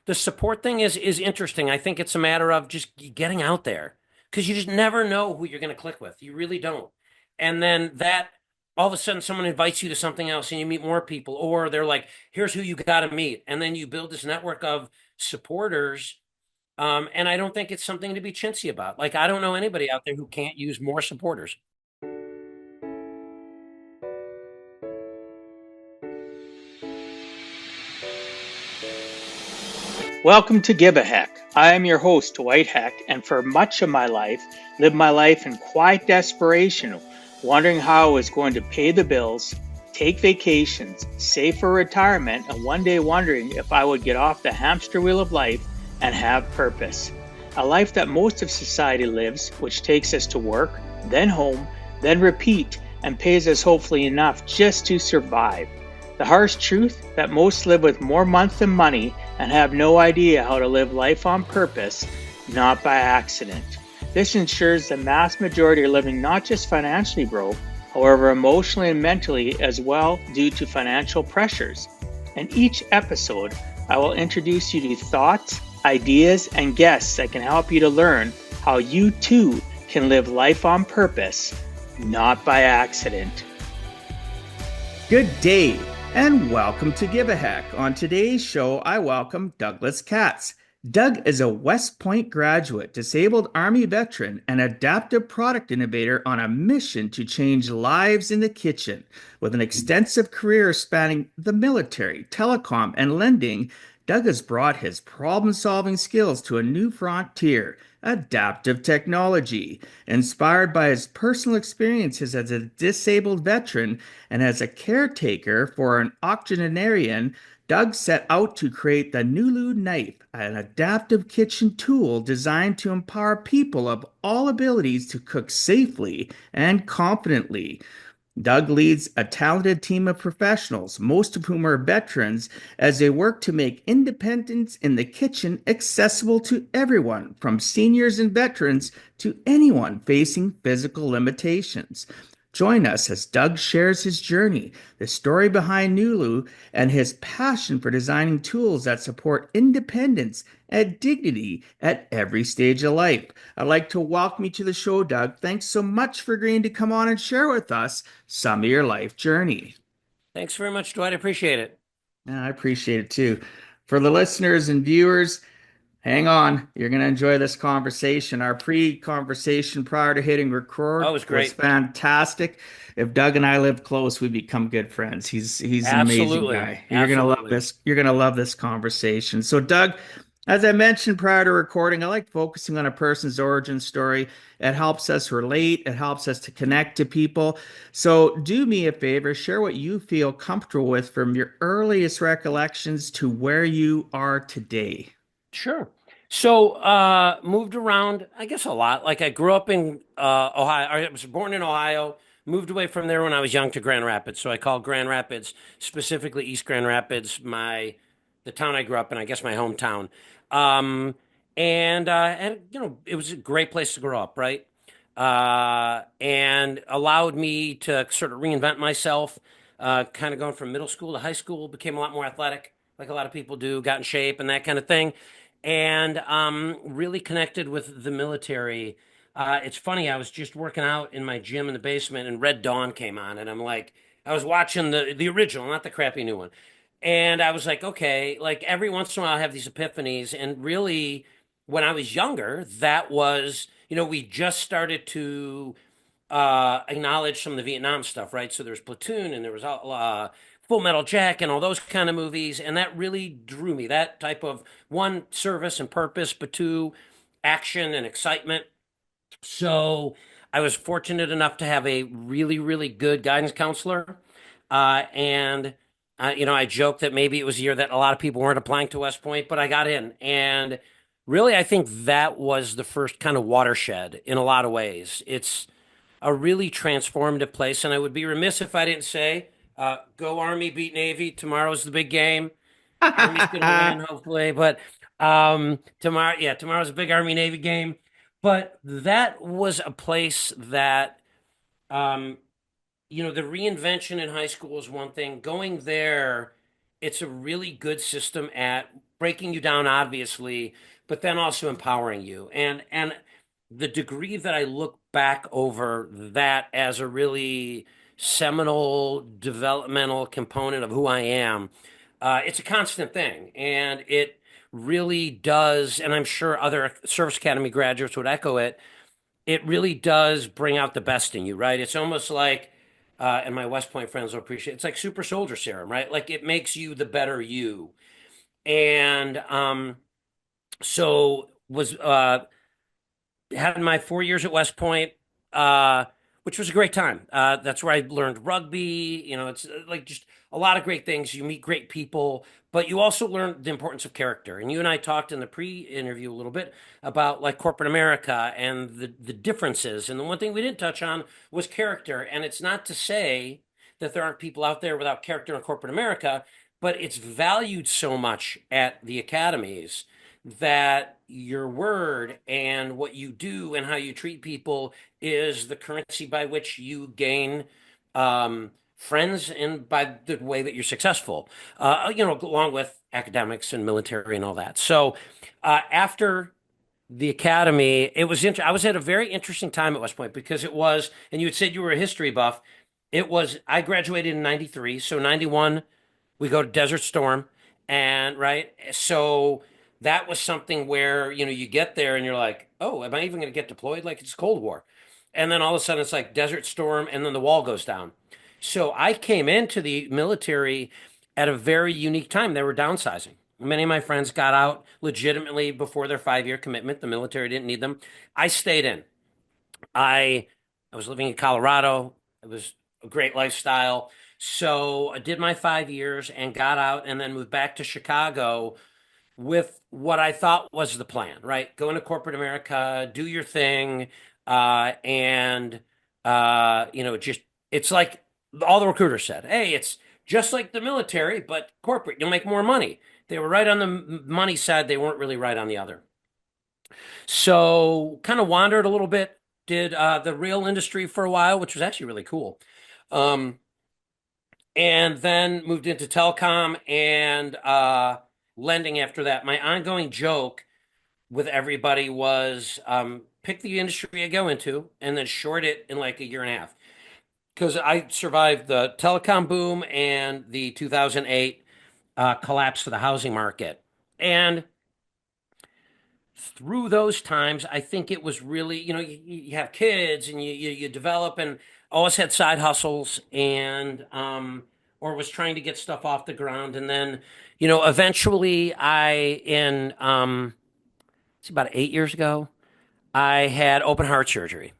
the support thing is interesting. I think it's a matter of just getting out there because you just never know who you're going to click with. You really don't. And then that all of a sudden someone invites you to something else and you meet more people, or they're like, here's who you got to meet. And then you build this network of supporters. And I don't think it's something to be chintzy about. Like, I don't know anybody out there who can't use more supporters. Welcome to Give a Heck. I am your host, Dwight Heck, and for much of my life, lived my life in quiet desperation, wondering how I was going to pay the bills, take vacations, save for retirement, and one day wondering if I would get off the hamster wheel of life and have purpose. A life that most of society lives, which takes us to work, then home, then repeat, and pays us hopefully enough just to survive. The harsh truth that most live with more month than money and have no idea how to live life on purpose, not by accident. This ensures the mass majority are living not just financially broke, however emotionally and mentally as well due to financial pressures. In each episode, I will introduce you to thoughts, ideas, and guests that can help you to learn how you too can live life on purpose, not by accident. Good day, and welcome to Give a Heck. On today's show, I welcome Douglas Katz. Doug is a West Point graduate, disabled Army veteran, and adaptive product innovator on a mission to change lives in the kitchen. With an extensive career spanning the military, telecom, and lending, Doug has brought his problem-solving skills to a new frontier, adaptive technology. Inspired by his personal experiences as a disabled veteran and as a caretaker for an octogenarian, Doug set out to create the NULU knife, an adaptive kitchen tool designed to empower people of all abilities to cook safely and confidently. Doug leads a talented team of professionals, most of whom are veterans, as they work to make independence in the kitchen accessible to everyone, from seniors and veterans to anyone facing physical limitations. Join us as Doug shares his journey, the story behind NULU, and his passion for designing tools that support independence and dignity at every stage of life. I'd like to welcome you to the show, Doug. Thanks so much for agreeing to come on and share with us some of your life journey. Thanks very much, Dwight. I appreciate it. Yeah, I appreciate it too. For the listeners and viewers, hang on. You're going to enjoy this conversation. Our pre-conversation prior to hitting Oh, record it was was great. fantastic. If Doug and I live close, we become good friends. He's an amazing Absolutely. guy. You're going to love Absolutely. this. You're going to love this conversation. So, Doug, as I mentioned prior to recording, I like focusing on a person's origin story. It helps us relate, it helps us to connect to people. So, do me a favor, share what you feel comfortable with from your earliest recollections to where you are today. Sure. So, moved around, I guess a lot. Like I grew up in Ohio. I was born in Ohio, moved away from there when I was young to Grand Rapids. So I call Grand Rapids, specifically East Grand Rapids, the town I grew up in, I guess my hometown. Um, and it was a great place to grow up, right? And allowed me to sort of reinvent myself. Kind of going from middle school to high school, became a lot more athletic, like a lot of people do, got in shape and that kind of thing, and really connected with the military. It's funny, I was just working out in my gym in the basement, and Red Dawn came on, and I'm like, I was watching the original, not the crappy new one, and I was like, okay, like every once in a while I have these epiphanies, and really, when I was younger, that was, we just started to acknowledge some of the Vietnam stuff, right? So there's Platoon, and there was Full Metal Jacket and all those kind of movies, and that really drew me. That type of, one, service and purpose, but two, action and excitement. So I was fortunate enough to have a really, really good guidance counselor, and I joked that maybe it was a year that a lot of people weren't applying to West Point, but I got in, and really, I think that was the first kind of watershed in a lot of ways. It's a really transformative place. And I would be remiss if I didn't say, go Army, beat Navy. Tomorrow's the big game. Army's going to win, hopefully. But tomorrow's a big Army Navy game. But that was a place that, um, the reinvention in high school is one thing. Going there, it's a really good system at breaking you down, obviously, but then also empowering you. And the degree that I look back over that as a really seminal developmental component of who I am, it's a constant thing, and it really does. And I'm sure other service academy graduates would echo it. It really does bring out the best in you, right? It's almost like, and my West Point friends will appreciate it, it's like super soldier serum, right? Like it makes you the better you. And so was had my 4 years at West Point, which was a great time. That's where I learned rugby. It's like just a lot of great things. You meet great people, but you also learn the importance of character. And you and I talked in the pre-interview a little bit about like corporate America and the differences. And the one thing we didn't touch on was character. And it's not to say that there aren't people out there without character in corporate America, but it's valued so much at the academies that your word and what you do and how you treat people is the currency by which you gain friends and by the way that you're successful, along with academics and military and all that. So after the academy, I was at a very interesting time at West Point because it was, and you had said you were a history buff. I graduated in 93. So 91, we go to Desert Storm. And right. So that was something where, you get there and you're like, oh, am I even going to get deployed? Like it's Cold War. And then all of a sudden it's like Desert Storm and then the wall goes down. So I came into the military at a very unique time. They were downsizing. Many of my friends got out legitimately before their 5-year commitment. The military didn't need them. I stayed in. I I was living in Colorado. It was a great lifestyle. So I did my 5 years and got out and then moved back to Chicago with what I thought was the plan, right? Go into corporate America, do your thing, and just it's like all the recruiters said, hey, it's just like the military, but corporate, you'll make more money. They were right on the money side, they weren't really right on the other. So kind of wandered a little bit, did the rail industry for a while, which was actually really cool. Um, and then moved into telecom and lending after that. My ongoing joke with everybody was pick the industry I go into and then short it in like a year and a half. Because I survived the telecom boom and the 2008 collapse of the housing market. And through those times, I think it was really, you have kids and you develop and always had side hustles and, or was trying to get stuff off the ground. And then, eventually it's about 8 years ago, I had open heart surgery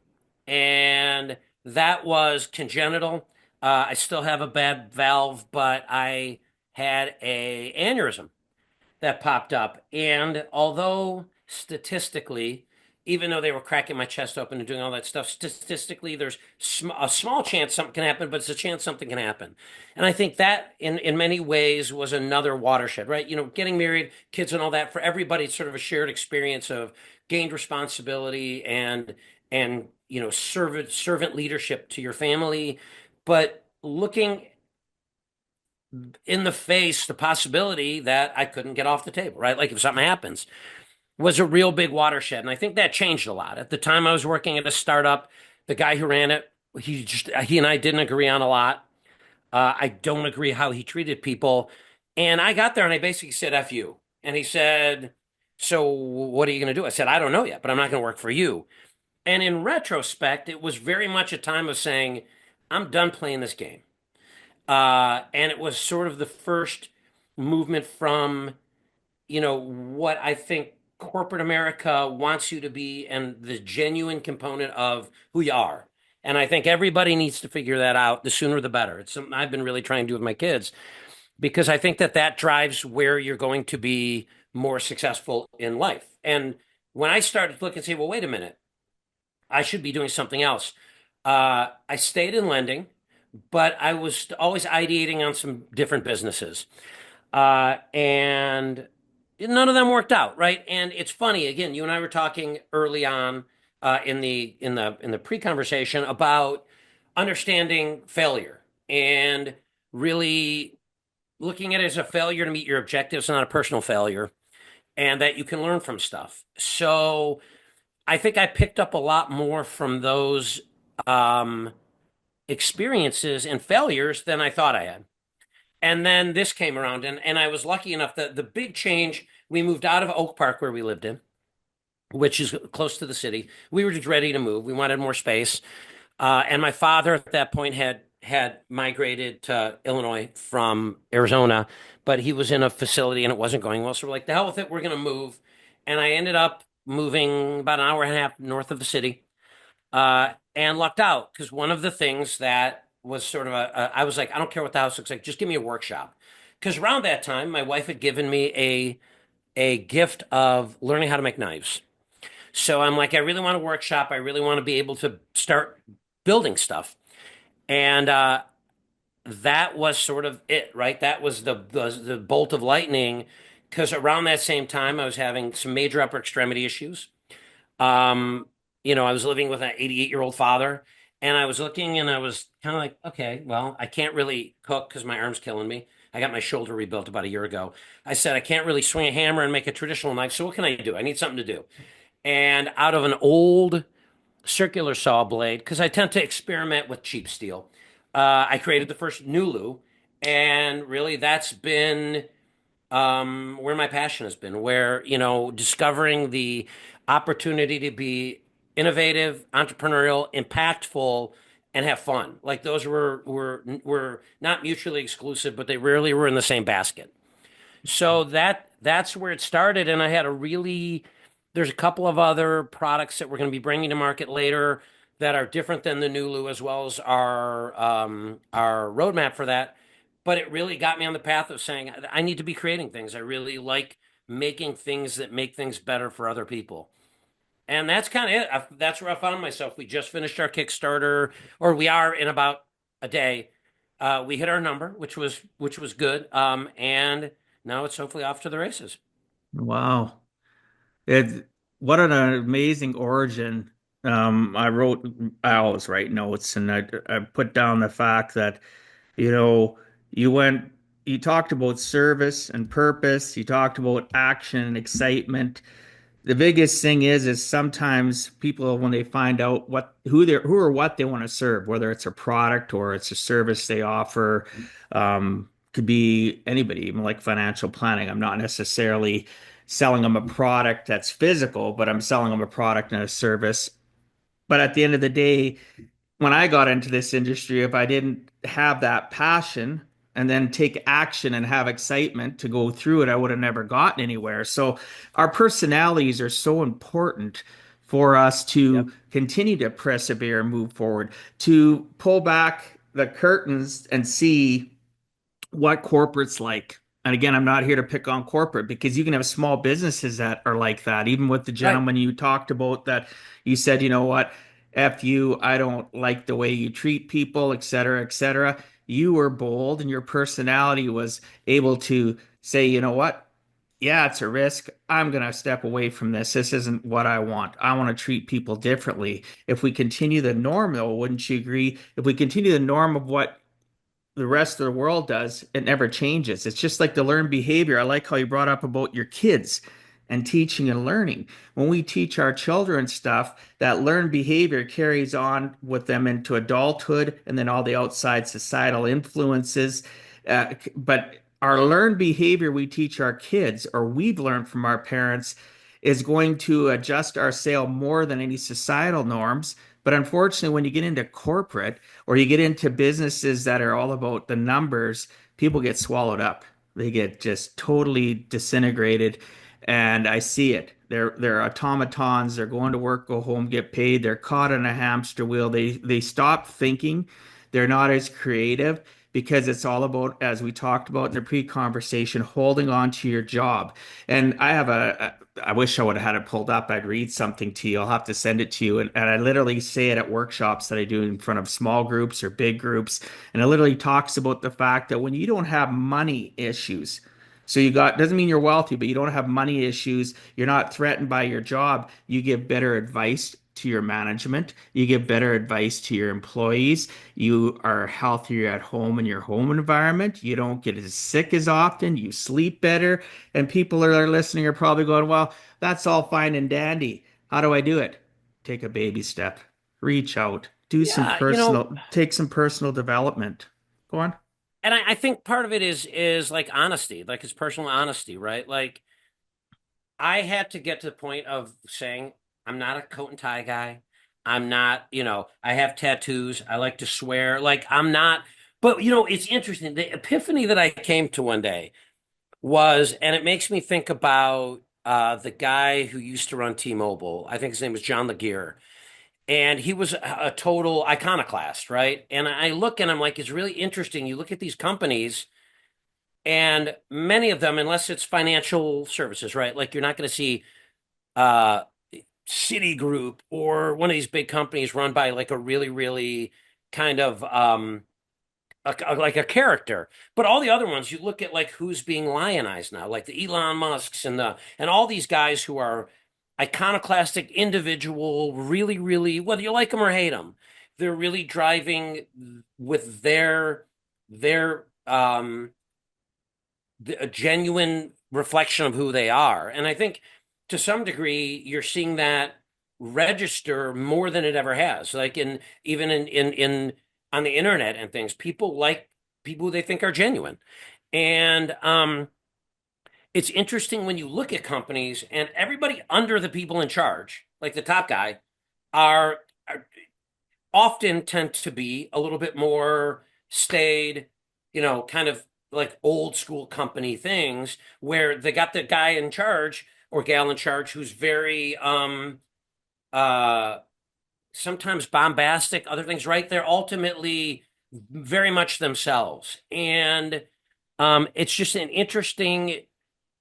and that was congenital. I still have a bad valve, but I had a aneurysm that popped up. And although statistically, even though they were cracking my chest open and doing all that stuff, statistically, there's a small chance something can happen, but it's a chance something can happen. And I think that in many ways was another watershed, right? Getting married, kids and all that, for everybody, it's sort of a shared experience of gained responsibility and servant leadership to your family. But looking in the face the possibility that I couldn't get off the table, right? Like if something happens, was a real big watershed. And I think that changed a lot. At the time I was working at a startup, the guy who ran it, he and I didn't agree on a lot. I don't agree how he treated people. And I got there and I basically said, F you. And he said, so what are you going to do? I said, I don't know yet, but I'm not going to work for you. And in retrospect, it was very much a time of saying, I'm done playing this game. And it was sort of the first movement from, what I think corporate America wants you to be and the genuine component of who you are. And I think everybody needs to figure that out. The sooner the better. It's something I've been really trying to do with my kids because I think that drives where you're going to be more successful in life. And when I started to look and say, well, wait a minute, I should be doing something else. I stayed in lending, but I was always ideating on some different businesses. And none of them worked out, right? And it's funny, again, you and I were talking early on in the pre-conversation about understanding failure and really looking at it as a failure to meet your objectives, not a personal failure, and that you can learn from stuff. So I think I picked up a lot more from those um, experiences and failures than I thought I had. And then this came around, and I was lucky enough that the big change, we moved out of Oak Park where we lived in, which is close to the city. We were just ready to move. We wanted more space. And my father at that point had migrated to Illinois from Arizona, but he was in a facility and it wasn't going well. So we're like, the hell with it, we're going to move. And I ended up moving about an hour and a half north of the city, and lucked out because one of the things that was sort of I was like, I don't care what the house looks like, just give me a workshop. Because around that time, my wife had given me a gift of learning how to make knives. So I'm like, I really want a workshop. I really want to be able to start building stuff. And that was sort of it, right? That was the bolt of lightning. Because around that same time, I was having some major upper extremity issues. Um, I was living with an 88-year-old father, and I was looking and I was kind of like, okay, well, I can't really cook because my arm's killing me. I got my shoulder rebuilt about a year ago. I said, I can't really swing a hammer and make a traditional knife. So what can I do? I need something to do. And out of an old circular saw blade, because I tend to experiment with cheap steel, I created the first NULU. And really, that's been where my passion has been, where, discovering the opportunity to be innovative, entrepreneurial, impactful, and have fun. Like those were not mutually exclusive, but they rarely were in the same basket. So that's where it started, and I had a really there's a couple of other products that we're going to be bringing to market later that are different than the Nulu, as well as our roadmap for that. But it really got me on the path of saying I need to be creating things. I really like making things that make things better for other people. And that's kind of it. That's where I found myself. We just finished our Kickstarter, or we are in about a day. We hit our number, which was good. And now it's hopefully off to the races. Wow. It what an amazing origin. I always write notes, and I put down the fact that, you know, you went, you talked about service and purpose, you talked about action and excitement. The biggest thing is sometimes people, when they find out who or what they want to serve, whether it's a product or it's a service they offer, could be anybody, even like financial planning. I'm not necessarily selling them a product that's physical, but I'm selling them a product and a service. But at the end of the day, when I got into this industry, if I didn't have that passion and then take action and have excitement to go through it, I would have never gotten anywhere. So our personalities are so important for us to Yep. continue to persevere and move forward, to pull back the curtains and see what corporate's like. And again, I'm not here to pick on corporate because you can have small businesses that are like that. Even with the Right. gentleman you talked about that you said, you know what, F you, I don't like the way you treat people, et cetera, et cetera. You were bold and your personality was able to say, you know what? Yeah, it's a risk. I'm going to step away from this. This isn't what I want. I want to treat people differently. If we continue the norm, though, wouldn't you agree? If we continue the norm of what the rest of the world does, it never changes. It's just like the learned behavior. I like how you brought up about your kids and teaching and learning. When we teach our children stuff, that learned behavior carries on with them into adulthood and then all the outside societal influences. But our learned behavior we teach our kids, or we've learned from our parents, is going to adjust our sale more than any societal norms. But unfortunately, when you get into corporate or you get into businesses that are all about the numbers, people get swallowed up. They get just totally disintegrated. And I see it. They're automatons. They're going to work, go home, get paid. They're caught in a hamster wheel. They stop thinking. They're not as creative because it's all about, as we talked about in the pre-conversation, holding on to your job. And I wish I would have had it pulled up. I'd read something to you. I'll have to send it to you. And I literally say it at workshops that I do in front of small groups or big groups. And it literally talks about the fact that when you don't have money issues, So you got, doesn't mean you're wealthy, but you don't have money issues. You're not threatened by your job. You give better advice to your management. You give better advice to your employees. You are healthier at home in your home environment. You don't get as sick as often. You sleep better. And people that are listening are probably going, well, that's all fine and dandy. How do I do it? Take a baby step. Reach out. Do some Yeah, you know, personal, take some personal development. Go on. and I think part of it is like honesty, like it's personal honesty, right? Like I had to get to the point of saying, I'm not a coat and tie guy. I'm not, I have tattoos. I like to swear. Like, I'm not, but, it's interesting. The epiphany that I came to one day was, and it makes me think about the guy who used to run T-Mobile. I think his name was John Laguerre. And he was a total iconoclast, right? And I look and I'm like, it's really interesting. You look at these companies, and many of them, unless it's financial services, right? Like, you're not going to see uh Citigroup or one of these big companies run by like a really, really kind of like a character. But all the other ones, you look at like who's being lionized now, like the Elon Musks and all these guys who are iconoclastic individual, really, really, whether you like them or hate them, they're really driving with their a genuine reflection of who they are. And I think to some degree, you're seeing that register more than it ever has. Like even in on the internet and things, people like people who they think are genuine. And it's interesting when you look at companies and everybody under the people in charge, like the top guy, are often tend to be a little bit more staid, kind of like old school company things where they got the guy in charge or gal in charge who's very uh sometimes bombastic, other things, right? They're ultimately very much themselves. And it's just an interesting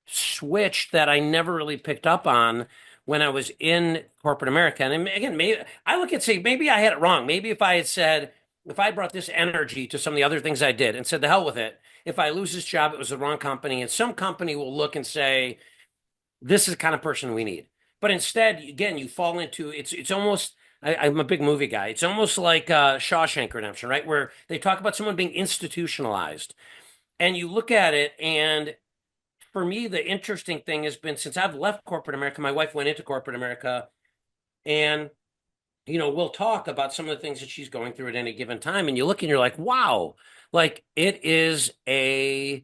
switch that I never really picked up on when I was in corporate America. And again, maybe I look at say maybe I had it wrong. Maybe if I had said if I brought this energy to some of the other things I did and said the hell with it, if I lose this job, it was the wrong company. And some company will look and say, this is the kind of person we need. But instead, again, you fall into it's almost I'm a big movie guy. It's almost like Shawshank Redemption, right? Where they talk about someone being institutionalized. And you look at it, and for me, the interesting thing has been since I've left corporate America, my wife went into corporate America, and we'll talk about some of the things that she's going through at any given time. And you look and you're like, wow, like it is a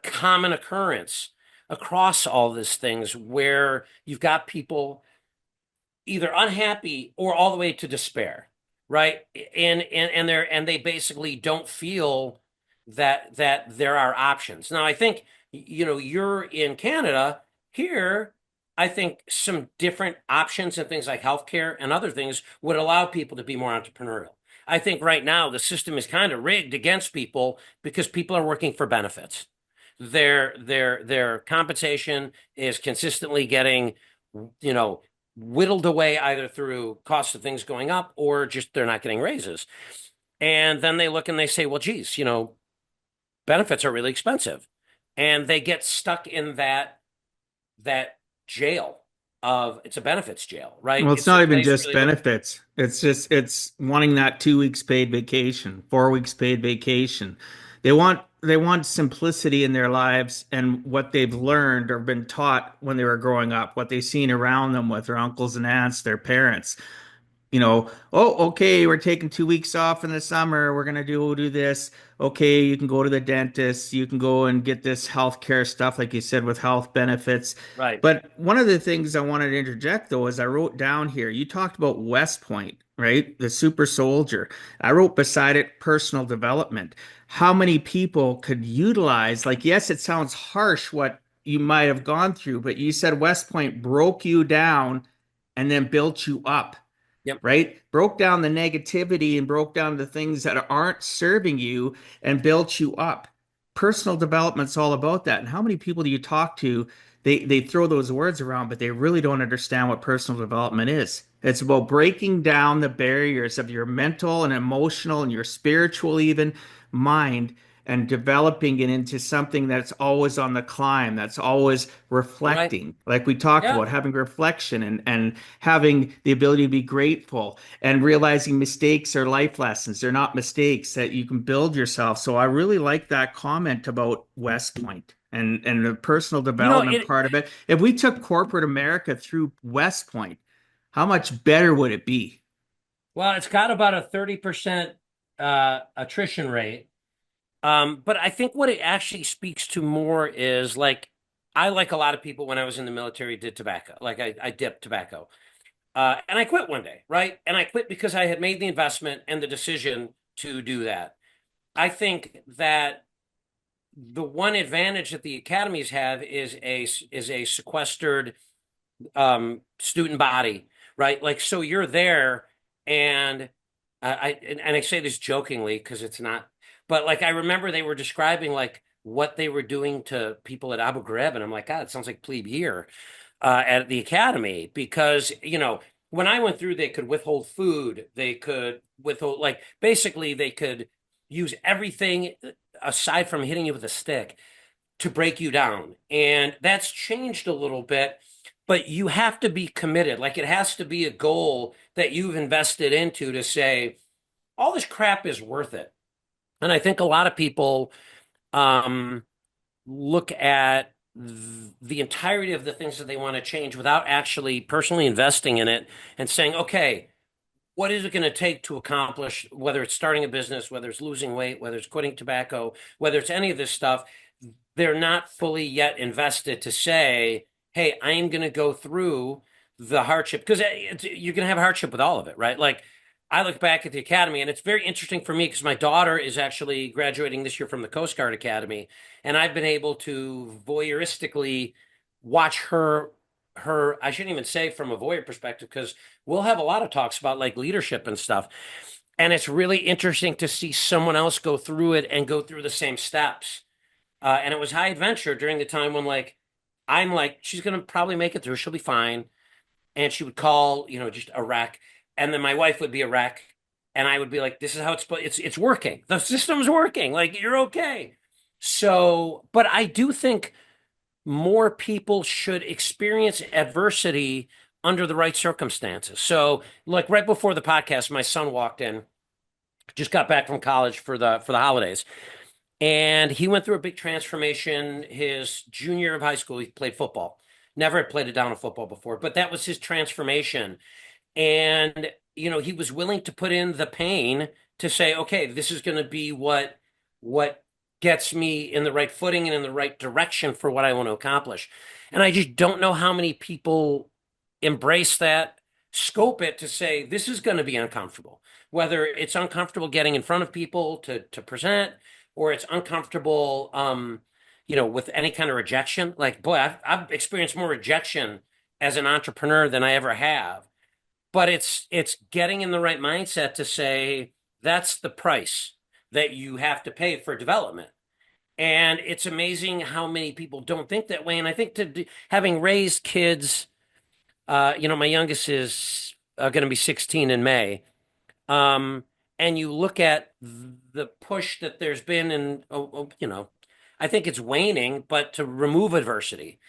common occurrence across all these things where you've got people either unhappy or all the way to despair, right? And they basically don't feel that there are options. Now, I think you're in Canada. Here, I think some different options and things like healthcare and other things would allow people to be more entrepreneurial. I think right now the system is kind of rigged against people because people are working for benefits. Their compensation is consistently getting, you know, whittled away either through cost of things going up or just they're not getting raises. And then they look and they say, well, geez, benefits are really expensive. And they get stuck in that jail of it's a benefits jail, right? Well, it's It's not a even place just really. benefits. It's wanting that 2 weeks paid vacation, 4 weeks paid vacation. They want simplicity in their lives and what they've learned or been taught when they were growing up, what they've seen around them with their uncles and aunts, their parents. Oh, okay, we're taking 2 weeks off in the summer. We're gonna do this. Okay, you can go to the dentist. You can go and get this healthcare stuff, like you said, with health benefits. Right. But one of the things I wanted to interject though is I wrote down here, you talked about West Point, right? The super soldier. I wrote beside it personal development. How many people could utilize, like, yes, it sounds harsh what you might have gone through, but you said West Point broke you down and then built you up, Yep. right? Broke down the negativity and broke down the things that aren't serving you and built you up. Personal development's all about that. And how many people do you talk to? They throw those words around, but they really don't understand what personal development is. It's about breaking down the barriers of your mental and emotional and your spiritual even mind and developing it into something that's always on the climb, that's always Right. reflecting, like we talked Yeah. about, having reflection and having the ability to be grateful and realizing mistakes are life lessons. They're not mistakes that you can build yourself. So I really like that comment about West Point and the personal development It, part of it. If we took corporate America through West Point, how much better would it be? well, it's got about a 30% attrition rate. But I think what it actually speaks to more is like I, like a lot of people when I was in the military, did tobacco. Like I dipped tobacco. And I quit one day, right? And I quit because I had made the investment and the decision to do that. I think that the one advantage that the academies have is a sequestered student body, right? Like so you're there, and I say this jokingly because it's not, but like I remember they were describing like what they were doing to people at Abu Ghraib, and I'm like, God, it sounds like plebe year at the academy because when I went through, they could withhold food, they could withhold like basically they could use everything aside from hitting you with a stick to break you down. And that's changed a little bit, but you have to be committed. Like it has to be a goal that you've invested into to say, all this crap is worth it. And I think a lot of people um, look at the entirety of the things that they want to change without actually personally investing in it and saying, okay, what is it going to take to accomplish, whether it's starting a business, whether it's losing weight, whether it's quitting tobacco, whether it's any of this stuff, they're not fully yet invested to say, hey, I am going to go through the hardship because you're going to have hardship with all of it, right? Like I look back at the academy and it's very interesting for me because my daughter is actually graduating this year from the Coast Guard Academy. And I've been able to voyeuristically watch her, I shouldn't even say from a voyeur perspective, because we'll have a lot of talks about like leadership and stuff. And it's really interesting to see someone else go through it and go through the same steps. And it was high adventure during the time when like I'm like, she's gonna probably make it through, she'll be fine. And she would call, just a wreck. And then my wife would be a wreck. And I would be like, this is how it's working. The system's working. Like you're okay. So, but I do think more people should experience adversity under the right circumstances. So, like right before the podcast, my son walked in, just got back from college for the holidays, and he went through a big transformation. His junior year of high school, he played football. Never had played a down of football before, but that was his transformation. And, he was willing to put in the pain to say, okay, this is going to be what gets me in the right footing and in the right direction for what I want to accomplish. And I just don't know how many people embrace that, scope it to say, this is going to be uncomfortable, whether it's uncomfortable getting in front of people to present, or it's uncomfortable, with any kind of rejection. Like, boy, I've experienced more rejection as an entrepreneur than I ever have. But it's getting in the right mindset to say that's the price that you have to pay for development. And it's amazing how many people don't think that way. And I think having raised kids, my youngest is going to be 16 in May. Um, and you look at the push that there's been, and I think it's waning, but to remove adversity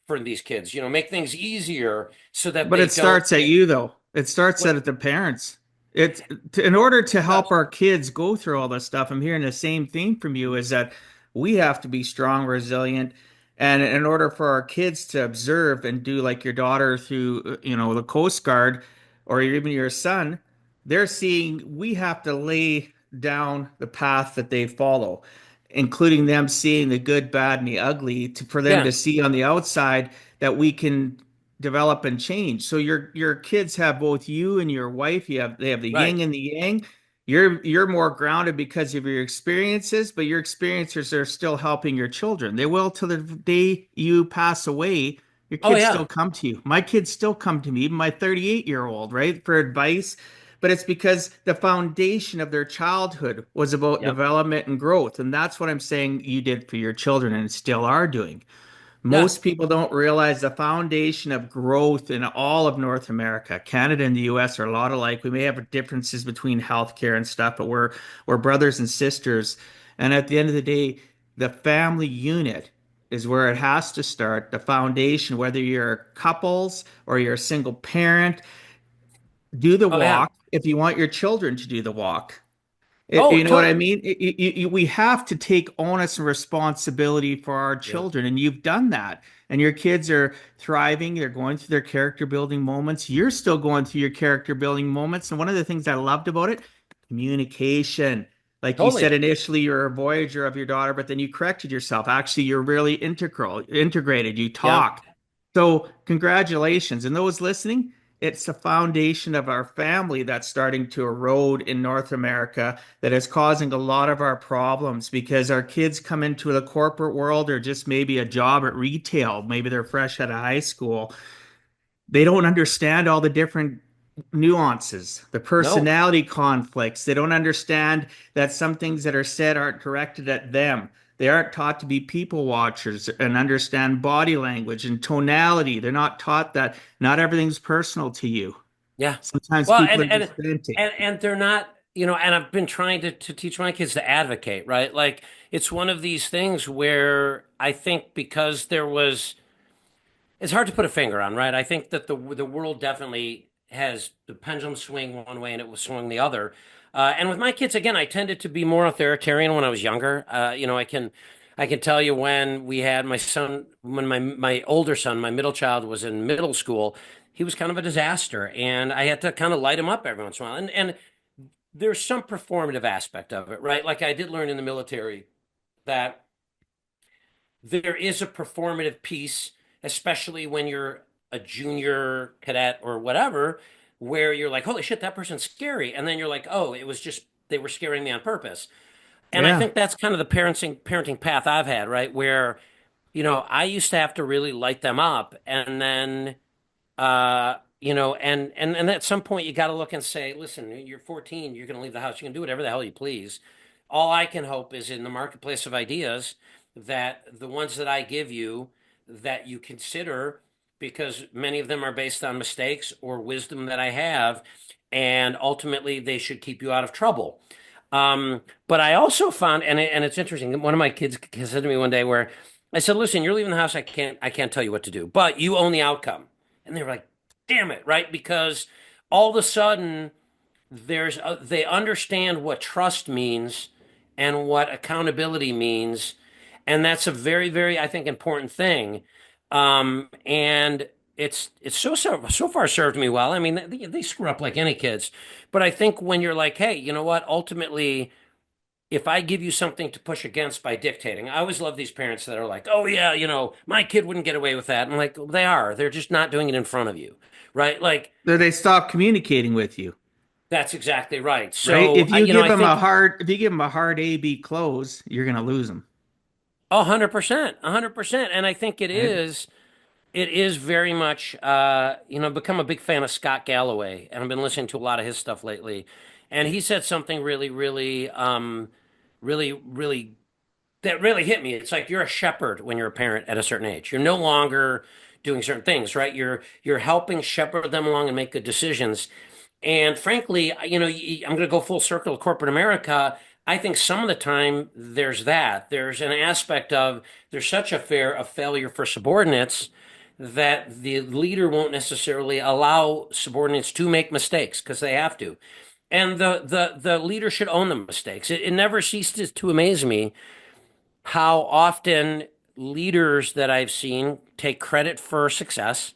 for these kids, make things easier so that But they it don't starts at get you, though. It starts what at the parents. In order to help does. our kids go through all this stuff. I'm hearing the same theme from you is that we have to be strong, resilient, and in order for our kids to observe and do like your daughter through, the Coast Guard, or even your son, they're seeing we have to lay down the path that they follow, including them seeing the good, bad, and the ugly, for them Yeah. to see on the outside that we can develop and change. So your kids have both you and your wife. They have the Right. yin and the yang. You're more grounded because of your experiences, but your experiences are still helping your children. They will till the day you pass away. Your Oh kids still yeah. come to you. My kids still come to me, even my 38-year-old, right, for advice. But it's because the foundation of their childhood was about Yep. development and growth. And that's what I'm saying you did for your children and still are doing. Yeah. Most people don't realize the foundation of growth in all of North America. Canada and the US are a lot alike. We may have differences between healthcare and stuff, but we're brothers and sisters. And at the end of the day, the family unit is where it has to start, the foundation, whether you're couples or you're a single parent, do the Oh yeah. walk if you want your children to do the walk. Oh, You know what I totally. mean? We have to take onus and responsibility for our Yeah. children, and you've done that. And your kids are thriving. They're going through their character building moments. You're still going through your character building moments. And one of the things I loved about it, communication. Like you said Totally. initially, you're a voyager of your daughter, but then you corrected yourself. Actually, you're really integrated. You Yeah. talk. So, congratulations. And those listening, it's the foundation of our family that's starting to erode in North America that is causing a lot of our problems because our kids come into the corporate world or just maybe a job at retail. Maybe they're fresh out of high school. They don't understand all the different nuances, the No. personality conflicts. They don't understand that some things that are said aren't directed at them. They aren't taught to be people watchers and understand body language and tonality. They're not taught that not everything's personal to you. Yeah. Sometimes Well, people are just venting. and they're not, and I've been trying to teach my kids to advocate, right? Like it's one of these things where I think because there was it's hard to put a finger on, right? I think that the world definitely has the pendulum swing one way and it will swing the other. And with my kids, again, I tended to be more authoritarian when I was younger. I can tell you when we had my son, when my older son, my middle child was in middle school, he was kind of a disaster, and I had to kind of light him up every once in a while. And there's some performative aspect of it, right? Like I did learn in the military that there is a performative piece, especially when you're a junior cadet or whatever, where you're like, holy shit, that person's scary. And then you're like, oh, it was just they were scaring me on purpose. And I Yeah. think that's kind of the parenting path I've had, right? Where, I used to have to really light them up and then and at some point you got to look and say, listen, you're 14, you're going to leave the house, you can do whatever the hell you please. All I can hope is in the marketplace of ideas that the ones that I give you that you consider, because many of them are based on mistakes or wisdom that I have, and ultimately they should keep you out of trouble. But I also found, and it's interesting. One of my kids said to me one day where I said, "Listen, you're leaving the house. I can't tell you what to do, but you own the outcome." And they were like, "Damn it!" Right? Because all of a sudden they understand what trust means and what accountability means, and that's a very, very, I think, important thing. And it's so far served me well. I mean, they screw up like any kids, but I think when you're like, hey, you know what? Ultimately, if I give you something to push against by dictating, I always love these parents that are like, oh yeah, my kid wouldn't get away with that. I'm like, well, they are. They're just not doing it in front of you, right? Like They stop communicating with you, that's exactly right. right? So I think If you give them a hard A, B close, you're going to lose them, 100%, 100%, and I think it right? is. It is very much, become a big fan of Scott Galloway, and I've been listening to a lot of his stuff lately. And he said something really, really, really, really that really hit me. It's like you're a shepherd when you're a parent at a certain age. You're no longer doing certain things, right? You're helping shepherd them along and make good decisions. And frankly, I'm going to go full circle to corporate America. I think some of the time there's that. There's an aspect of there's such a fear of failure for subordinates that the leader won't necessarily allow subordinates to make mistakes because they have to. And the leader should own the mistakes. It never ceases to amaze me how often leaders that I've seen take credit for success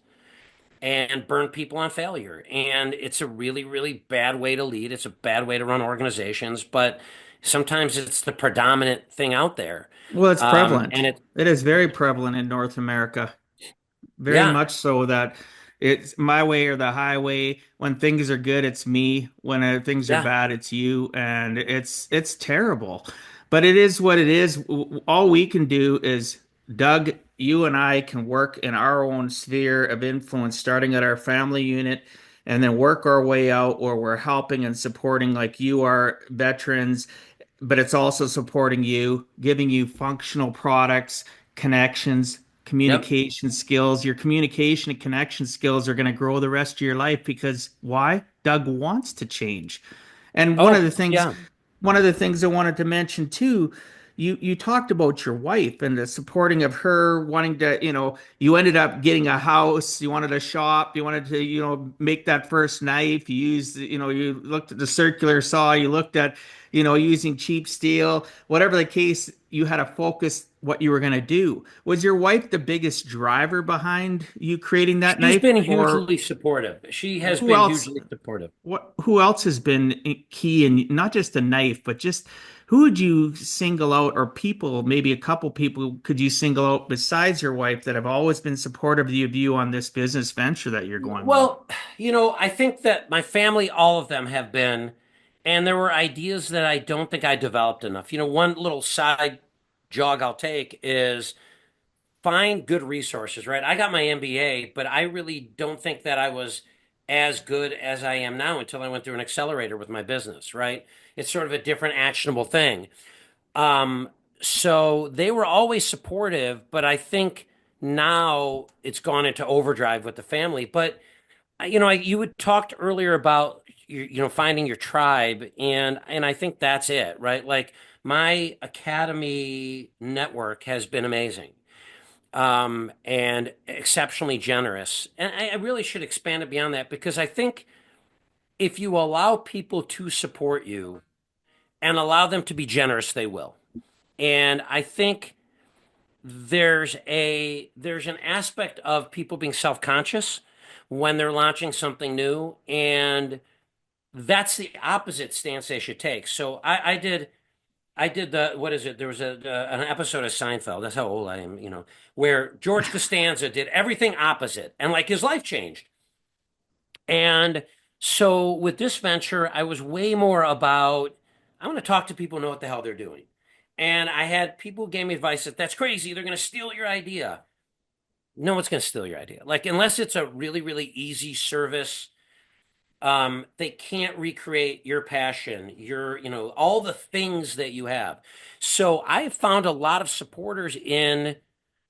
and burn people on failure. And it's a really, really bad way to lead. It's a bad way to run organizations, but sometimes it's the predominant thing out there. Well, it's And prevalent. it, It is very prevalent in North America. Very yeah, much so that it's my way or the highway. When things are good, it's me. When things are yeah, bad, it's you, and it's terrible. But it is what it is. All we can do is, Doug, you and I can work in our own sphere of influence, starting at our family unit, and then work our way out where we're helping and supporting, like you are, veterans, but it's also supporting you, giving you functional products, connections, yep. communication skills. Your communication and connection skills are going to grow the rest of your life because why? Doug wants to change. And one of Oh, the things yeah, one of the things I wanted to mention too, you talked about your wife and the supporting of her wanting to, you ended up getting a house, you wanted a shop, you wanted to, make that first knife. You used, you looked at the circular saw, you looked at, using cheap steel, whatever the case, you had to focus what you were going to do. Was your wife the biggest driver behind you creating that She's knife, been or hugely supportive. She has who been else? hugely supportive. Who else has been key in not just the knife, but just who would you single out, or people, maybe a couple people could you single out besides your wife that have always been supportive of you on this business venture that you're going on? Well, I think that my family, all of them have been, and there were ideas that I don't think I developed enough. One little side jog I'll take is find good resources, right? I got my MBA, but I really don't think that I was as good as I am now until I went through an accelerator with my business, right? It's sort of a different actionable thing. Um, so they were always supportive, but I think now it's gone into overdrive with the family. But you had talked earlier about finding your tribe, and I think that's it, right? Like my academy network has been amazing, and exceptionally generous, and I really should expand it beyond that because I think if you allow people to support you and allow them to be generous, they will. And I think there's an aspect of people being self-conscious when they're launching something new, and that's the opposite stance they should take. So I did the what is it? There was an episode of Seinfeld. That's how old I am, where George Costanza did everything opposite, and like his life changed. And so with this venture, I was way more about I want to talk to people who know what the hell they're doing. And I had people who gave me advice that that's crazy. They're going to steal your idea. No one's going to steal your idea. Like unless it's a really, really easy service, they can't recreate your passion, all the things that you have. So I found a lot of supporters in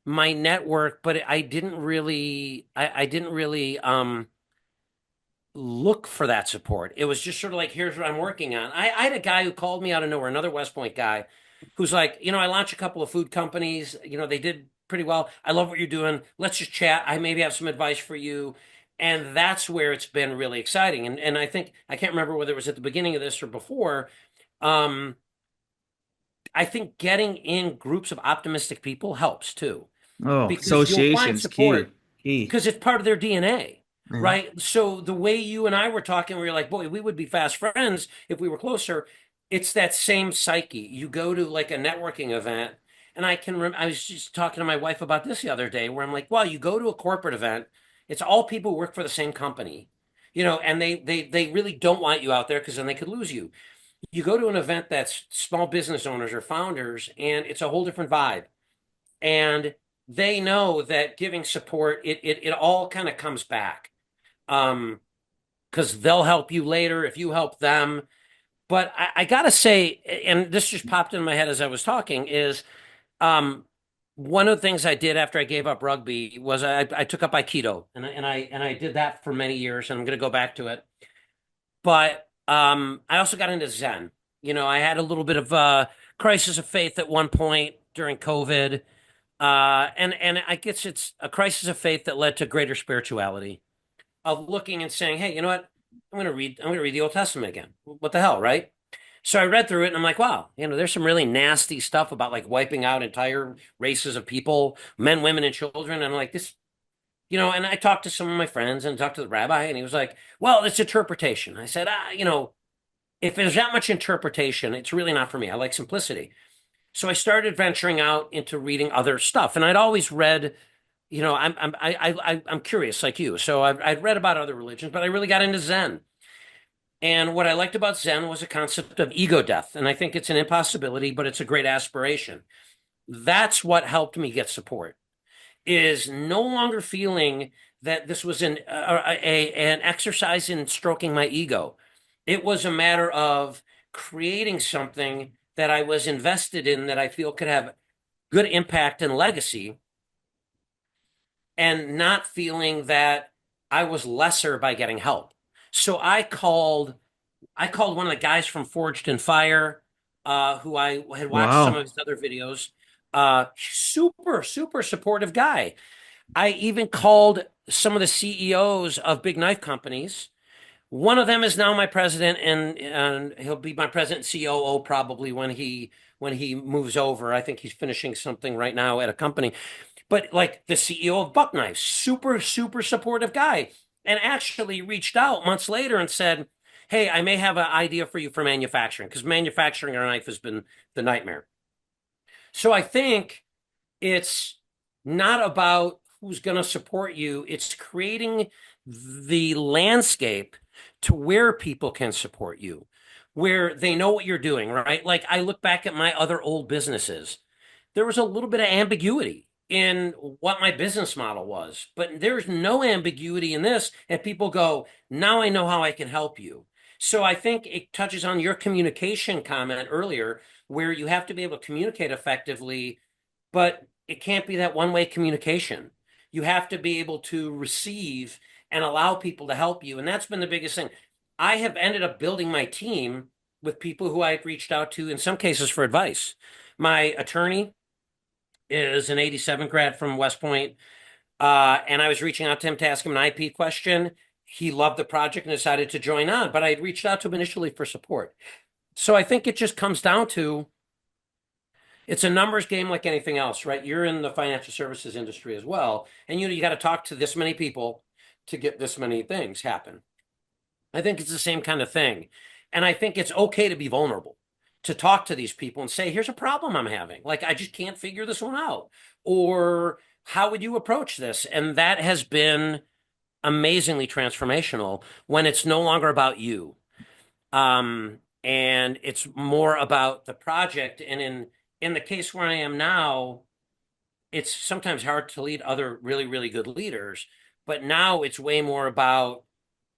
my network, but I didn't really look for that support. It was just sort of like, here's what I'm working on. I had a guy who called me out of nowhere, another West Point guy, who's like, I launched a couple of food companies. They did pretty well. I love what you're doing. Let's just chat. I maybe have some advice for you. And that's where it's been really exciting. And I think I can't remember whether it was at the beginning of this or before. Um, I think getting in groups of optimistic people helps too, Oh, because you'll find associations key. support Key. because it's part of their DNA, Yeah. right? So the way you and I were talking, we were like, boy, we would be fast friends if we were closer. It's that same psyche. You go to like a networking event, and I was just talking to my wife about this the other day, where I'm like, wow, you go to a corporate event, it's all people who work for the same company, and they really don't want you out there because then they could lose you. You go to an event that's small business owners or founders, and it's a whole different vibe, and they know that giving support, it all kind of comes back, because they'll help you later if you help them. But I gotta say, and this just popped in my head as I was talking, is um, one of the things I did after I gave up rugby was I took up Aikido, and I did that for many years, and I'm going to go back to it. But I also got into Zen. I had a little bit of a crisis of faith at one point during COVID, and I guess it's a crisis of faith that led to greater spirituality of looking and saying, hey, you know what? I'm going to read the Old Testament again. What the hell, right? So I read through it and I'm like, wow, there's some really nasty stuff about like wiping out entire races of people, men, women, and children. And I'm like, and I talked to some of my friends and talked to the rabbi, and he was like, well, it's interpretation. I said, if there's that much interpretation, it's really not for me. I like simplicity. So I started venturing out into reading other stuff. And I'd always read, I'm curious like you. So I'd read about other religions, but I really got into Zen. And what I liked about Zen was a concept of ego death. And I think it's an impossibility, but it's a great aspiration. That's what helped me get support, is no longer feeling that this was an exercise in stroking my ego. It was a matter of creating something that I was invested in that I feel could have good impact and legacy, and not feeling that I was lesser by getting help. So I called one of the guys from Forged in Fire. who I had watched some of Wow. his other videos. Super, super supportive guy. I even called some of the CEOs of big knife companies. One of them is now my president, and he'll be my president and COO probably when he moves over. I think he's finishing something right now at a company. But like the CEO of Buck Knives, super, super supportive guy, and actually reached out months later and said, "Hey, I may have an idea for you for manufacturing because manufacturing our knife has been the nightmare." So I think it's not about who's going to support you. It's creating the landscape to where people can support you, where they know what you're doing, right? Like I look back at my other old businesses, there was a little bit of ambiguity in what my business model was, but there's no ambiguity in this. And people go, now I know how I can help you. So I think it touches on your communication comment earlier, where you have to be able to communicate effectively, but it can't be that one-way communication. You have to be able to receive and allow people to help you. And that's been the biggest thing. I have ended up building my team with people who I've reached out to in some cases for advice. My attorney is an 87 grad from West Point, and I was reaching out to him to ask him an IP question. He loved the project and decided to join on, but I had reached out to him initially for support. So I think it just comes down to it's a numbers game like anything else, right? You're in the financial services industry as well, and you got to talk to this many people to get this many things happen. I think it's the same kind of thing. And I think it's okay to be vulnerable, to talk to these people and say, here's a problem I'm having. Like, I just can't figure this one out. Or how would you approach this? And that has been amazingly transformational when it's no longer about you. And it's more about the project. And in the case where I am now, it's sometimes hard to lead other really, really good leaders. But now it's way more about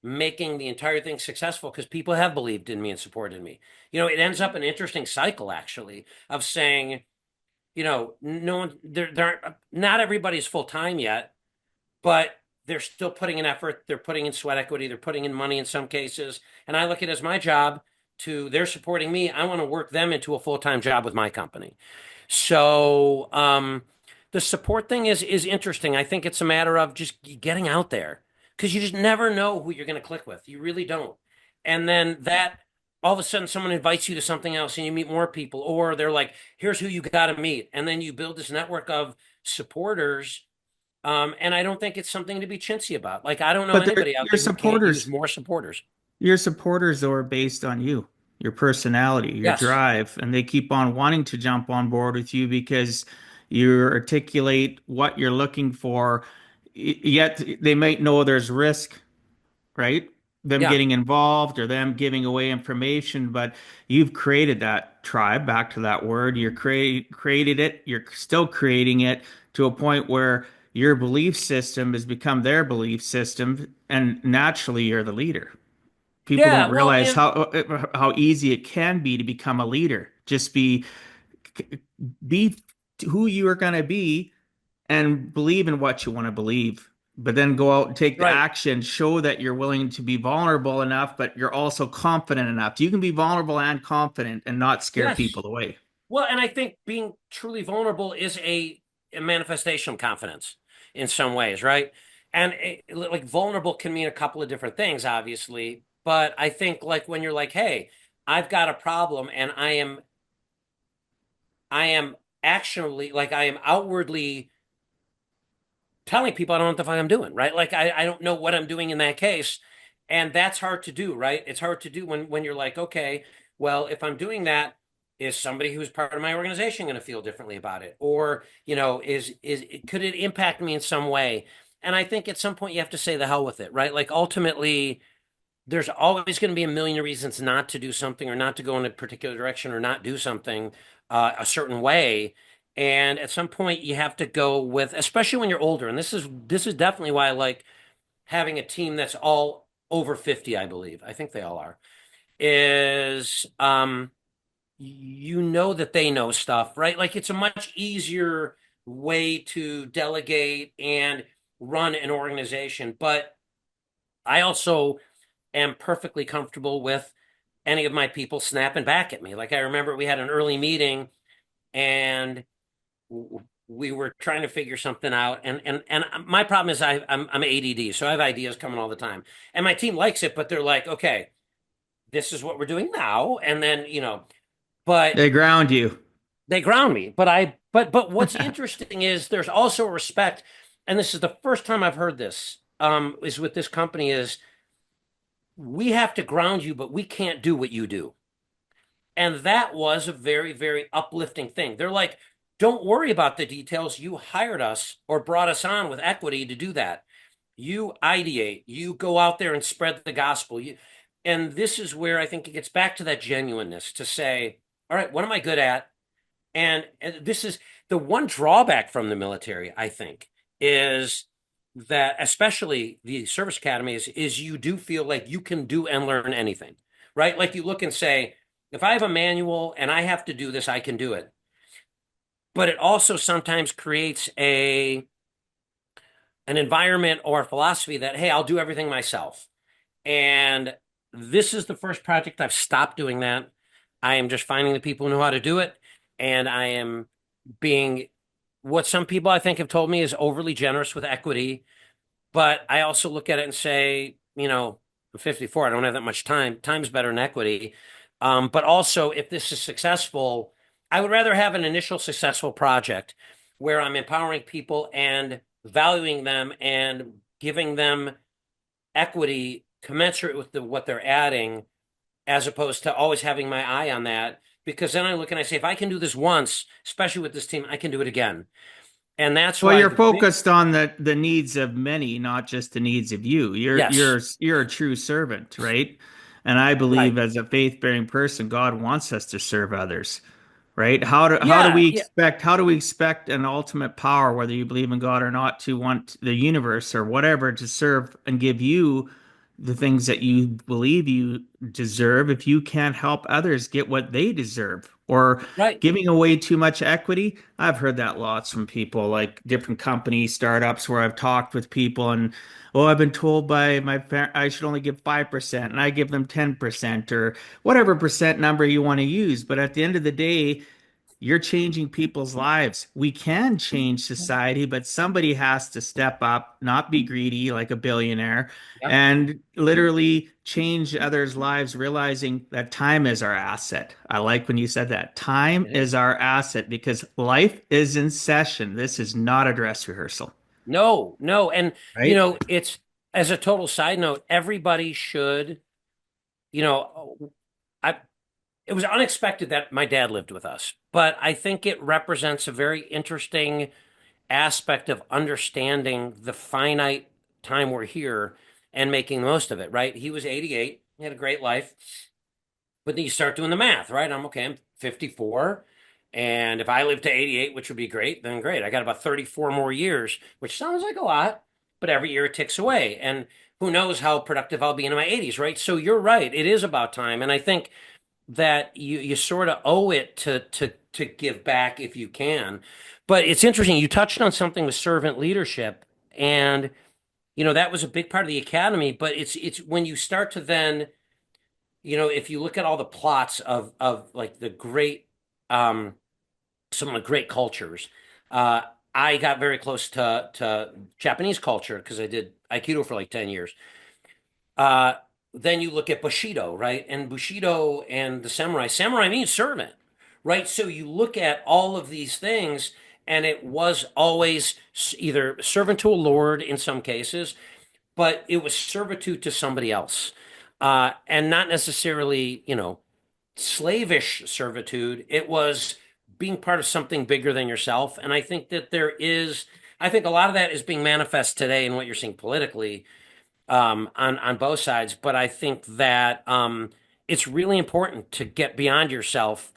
making the entire thing successful because people have believed in me and supported me. It ends up an interesting cycle actually of saying, no one, not everybody's full time yet, but they're still putting in effort. They're putting in sweat equity. They're putting in money in some cases. And I look at it as my job they're supporting me. I want to work them into a full-time job with my company. So, the support thing is interesting. I think it's a matter of just getting out there because you just never know who you're going to click with. You really don't. And then that all of a sudden someone invites you to something else and you meet more people, or they're like, here's who you got to meet. And then you build this network of supporters. And I don't think it's something to be chintzy about. Like, I don't know But anybody out your there who can't use supporters, more supporters. your supporters though are based on you, your personality, your Yes. drive, and they keep on wanting to jump on board with you because you articulate what you're looking for, yet they might know there's risk, right? Them Yeah. getting involved or them giving away information, but you've created that tribe, back to that word. Created it, you're still creating it to a point where your belief system has become their belief system, and naturally you're the leader. People don't Yeah. Well, realize and how easy it can be to become a leader. Just be who you are going to be and believe in what you want to believe, but then go out and take the right. action, show that you're willing to be vulnerable enough, but you're also confident enough. You can be vulnerable and confident and not scare Yes. people away. Well, and I think being truly vulnerable is a manifestation of confidence in some ways, right? And like vulnerable can mean a couple of different things, obviously. But I think like when you're like, hey, I've got a problem and I am actionably, like I am outwardly telling people I don't know what the fuck I'm doing, right? Like I don't know what I'm doing in that case. And that's hard to do, right? It's hard to do when you're like, okay, well, if I'm doing that, is somebody who's part of my organization going to feel differently about it? Or, could it impact me in some way? And I think at some point you have to say the hell with it, right? Like ultimately, there's always going to be a million reasons not to do something or not to go in a particular direction or not do something a certain way. And at some point you have to go with, especially when you're older. And this is definitely why I like having a team that's all over 50, I believe. I think they all are. Is you know that they know stuff, right? Like it's a much easier way to delegate and run an organization. But I also am perfectly comfortable with any of my people snapping back at me. Like I remember we had an early meeting and we were trying to figure something out. And my problem is I'm ADD, so I have ideas coming all the time. And my team likes it, but they're like, okay, this is what we're doing now. And then, but They ground you. they ground me. But what's interesting is there's also respect, and this is the first time I've heard this, is with this company is we have to ground you, but we can't do what you do. And that was a very, very uplifting thing. They're like, don't worry about the details. You hired us or brought us on with equity to do that. You ideate, you go out there and spread the gospel. And this is where I think it gets back to that genuineness to say, all right, what am I good at? And this is the one drawback from the military, I think, is that especially the service academy is you do feel like you can do and learn anything, right? Like you look and say, if I have a manual and I have to do this, I can do it. But it also sometimes creates an environment or a philosophy that, hey, I'll do everything myself. And this is the first project I've stopped doing that. I am just finding the people who know how to do it. And I am being what some people I think have told me is overly generous with equity. But I also look at it and say, I'm 54. I don't have that much time. Time's better than equity. But also, if this is successful, I would rather have an initial successful project where I'm empowering people and valuing them and giving them equity commensurate with what they're adding, as opposed to always having my eye on that. Because then I look and I say, if I can do this once, especially with this team, I can do it again. And that's Well, why you're the big, focused on the needs of many, not just the needs of you. yes, You're a true servant, right? And I believe right. as a faith-bearing person, God wants us to serve others, right? Yeah, yeah, How do we expect an ultimate power, whether you believe in God or not, to want the universe or whatever to serve and give you the things that you believe you deserve if you can't help others get what they deserve? Or right. giving away too much equity. I've heard that lots from people, like different companies, startups, where I've talked with people and, oh, I've been told by my parent I should only give 5% and I give them 10% or whatever percent number you want to use. But at the end of the day, you're changing people's lives. We can change society, but somebody has to step up, not be greedy like a billionaire, Yep, and literally change others' lives, realizing that time is our asset. I like when you said that. Time it is is. our asset because life is in session. This is not a dress rehearsal, No, no. And, right? it's as a total side note, everybody should, you know, I, it was unexpected that my dad lived with us, but I think it represents a very interesting aspect of understanding the finite time we're here and making the most of it, right? He was 88, he had a great life, but then you start doing the math, right? I'm 54. And if I live to 88, which would be great, then great. I got about 34 more years, which sounds like a lot, but every year it ticks away. And who knows how productive I'll be in my 80s, right? So you're right. It is about time. And I think that you sort of owe it to give back if you can. But it's interesting. You touched on something with servant leadership, and that was a big part of the academy. But it's when you start to then, if you look at all the plots of like the great some of the great cultures. Uh, I got very close to Japanese culture because I did Aikido for like 10 years. Uh, then you look at Bushido, right? And Bushido and the samurai. Samurai means servant, right? So you look at all of these things, and it was always either servant to a lord in some cases, but it was servitude to somebody else, and not necessarily, slavish servitude. It was being part of something bigger than yourself. And I think that I think a lot of that is being manifest today in what you're seeing politically, on both sides. But I think that it's really important to get beyond yourself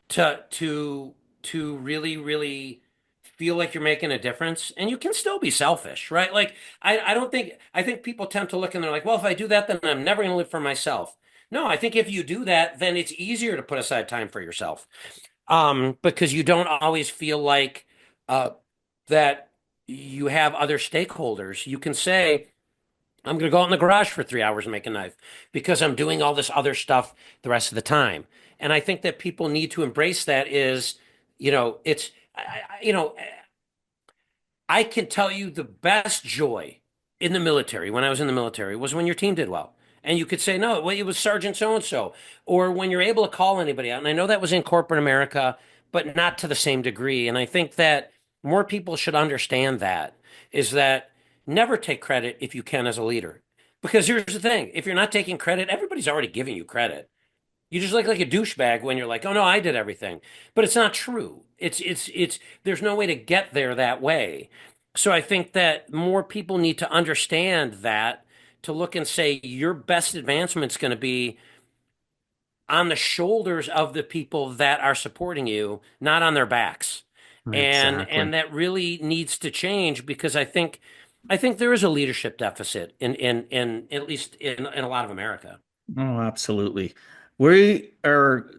to really, really feel like you're making a difference. And you can still be selfish, right? Like I don't think I think people tend to look and they're like, well, if I do that, then I'm never going to live for myself. No, I think if you do that, then it's easier to put aside time for yourself. Because you don't always feel like that you have other stakeholders. You can say, I'm going to go out in the garage for 3 hours and make a knife because I'm doing all this other stuff the rest of the time. And I think that people need to embrace that is, it's, I can tell you the best joy in the military, when I was in the military, was when your team did well. And you could say, no, well, it was Sergeant so and so. Or when you're able to call anybody out. And I know that was in corporate America, but not to the same degree. And I think that more people should understand that is that never take credit if you can as a leader. Because here's the thing, if you're not taking credit, everybody's already giving you credit. You just look like a douchebag when you're like, "Oh no, I did everything." But it's not true. It's there's no way to get there that way. So I think that more people need to understand that to look and say your best advancement's going to be on the shoulders of the people that are supporting you, not on their backs. And Exactly. that really needs to change because I think there is a leadership deficit in at least in a lot of America. Oh, absolutely. This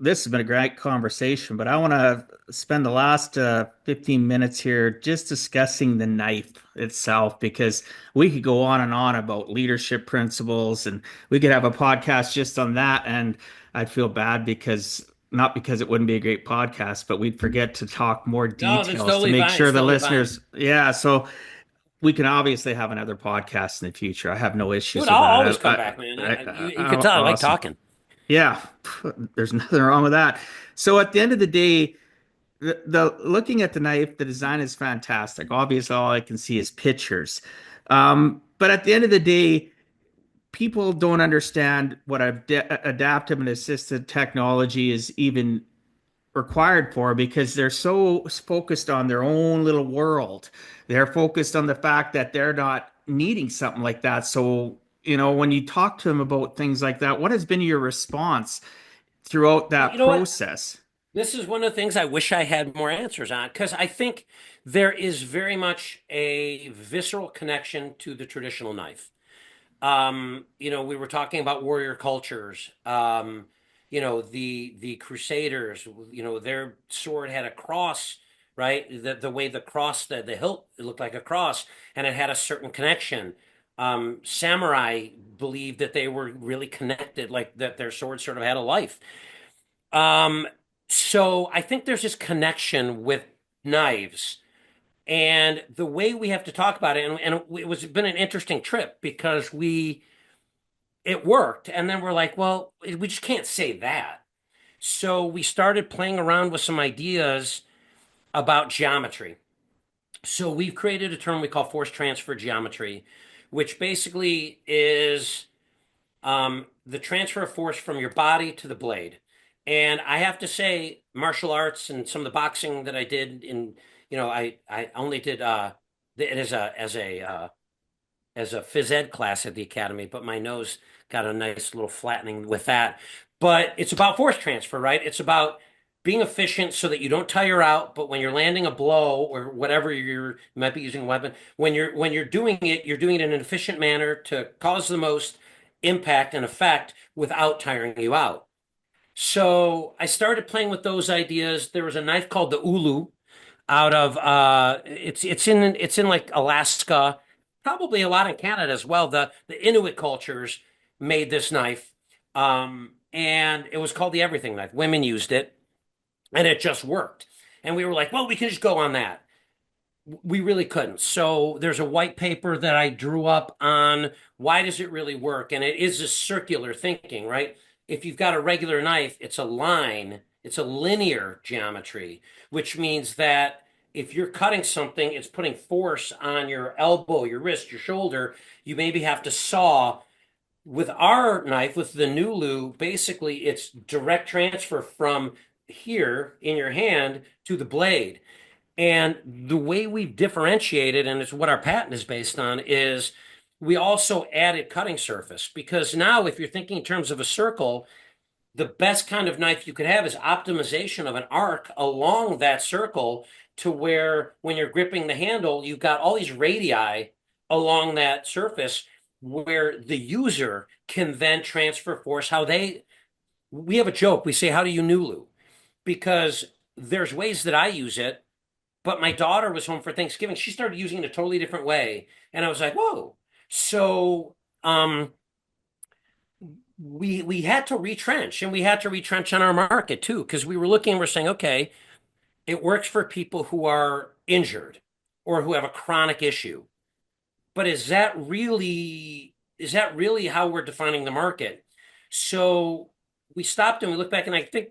has been a great conversation, but I want to spend the last 15 minutes here just discussing the knife itself because we could go on and on about leadership principles and we could have a podcast just on that. And I'd feel bad because, not because it wouldn't be a great podcast, but we'd forget to talk more No, that's details to totally make fine. sure It's the totally fine. listeners, yeah. So we can obviously have another podcast in the future. I have no Dude, issues with I'll that. always come back, man. You can tell I like Awesome. talking. Yeah, there's nothing wrong with that. So at the end of the day, the looking at the knife, the design is fantastic. Obviously, all I can see is pictures. But at the end of the day, people don't understand what adaptive and assisted technology is even required for because they're so focused on their own little world. They're focused on the fact that they're not needing something like that. So, when you talk to them about things like that, what has been your response throughout Well, that you know what? process? This is one of the things I wish I had more answers on because I think there is very much a visceral connection to the traditional knife. We were talking about warrior cultures. The Crusaders. Their sword had a cross, right? The way the cross, the hilt, it looked like a cross, and it had a certain connection. Samurai believed that they were really connected, like that their sword sort of had a life. Um, so I think there's this connection with knives. And the way we have to talk about it, and it was been an interesting trip because it worked. And then we're like, well, we just can't say that. So we started playing around with some ideas about geometry. So we've created a term we call force transfer geometry, which basically is the transfer of force from your body to the blade. And I have to say, martial arts and some of the boxing that I did I only did it as a phys ed class at the academy, but my nose got a nice little flattening with that. But it's about force transfer, right? It's about being efficient so that you don't tire out, but when you're landing a blow or whatever you might be using a weapon, when you're doing it, you're doing it in an efficient manner to cause the most impact and effect without tiring you out. So I started playing with those ideas. There was a knife called the Ulu out of it's in like Alaska, probably a lot in Canada as well. The Inuit cultures made this knife, and it was called the everything knife. Women used it, and it just worked. And we were like, well, we can just go on that. We really couldn't. So there's a white paper that I drew up on why does it really work? And it is a circular thinking, right? If you've got a regular knife, it's a line, it's a linear geometry, which means that if you're cutting something, it's putting force on your elbow, your wrist, your shoulder. You maybe have to saw. With our knife, with the NULU, basically it's direct transfer from here in your hand to the blade. And the way we've differentiated, and it's what our patent is based on, is we also added cutting surface. Because now, if you're thinking in terms of a circle, the best kind of knife you could have is optimization of an arc along that circle to where when you're gripping the handle, you've got all these radii along that surface where the user can then transfer force. We have a joke. We say, how do you Nulu? Because there's ways that I use it, but my daughter was home for Thanksgiving. She started using it a totally different way. And I was like, whoa. So um, we had to retrench, and we had to retrench on our market too, because we were looking and we're saying, okay, it works for people who are injured or who have a chronic issue. But is that really how we're defining the market? So we stopped and we looked back, and I think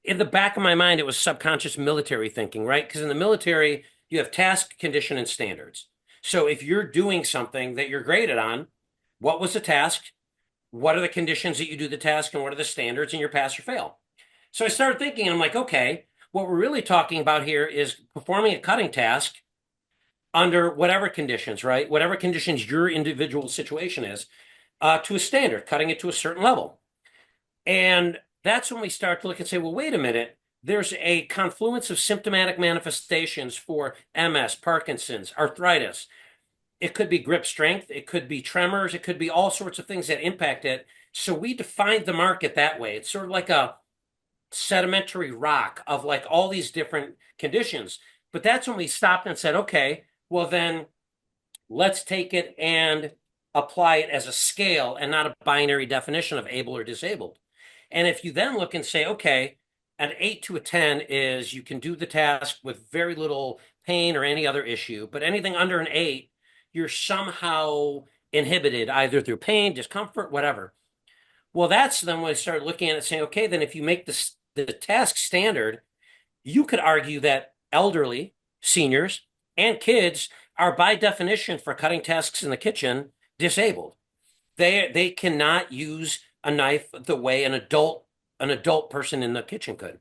in the back of my mind it was subconscious military thinking, right? Because in the military you have task, condition, and standards. So if you're doing something that you're graded on, what was the task? What are the conditions that you do the task, and what are the standards, and your pass or fail? So I started thinking, and I'm like, okay, what we're really talking about here is performing a cutting task under whatever conditions, right? Whatever conditions your individual situation is, to a standard, cutting it to a certain level. And that's when we start to look and say, well, wait a minute. There's a confluence of symptomatic manifestations for MS, Parkinson's, arthritis. It could be grip strength, it could be tremors, it could be all sorts of things that impact it. So we defined the market that way. It's sort of like a sedimentary rock of like all these different conditions. But that's when we stopped and said, okay, well, then let's take it and apply it as a scale and not a binary definition of able or disabled. And if you then look and say, okay, an 8 to a 10 is you can do the task with very little pain or any other issue, but anything under an 8, you're somehow inhibited either through pain, discomfort, whatever. Well, that's then when I started looking at it saying, okay, then if you make the task standard, you could argue that elderly, seniors, and kids are by definition for cutting tasks in the kitchen disabled. They cannot use a knife the way an adult person in the kitchen could.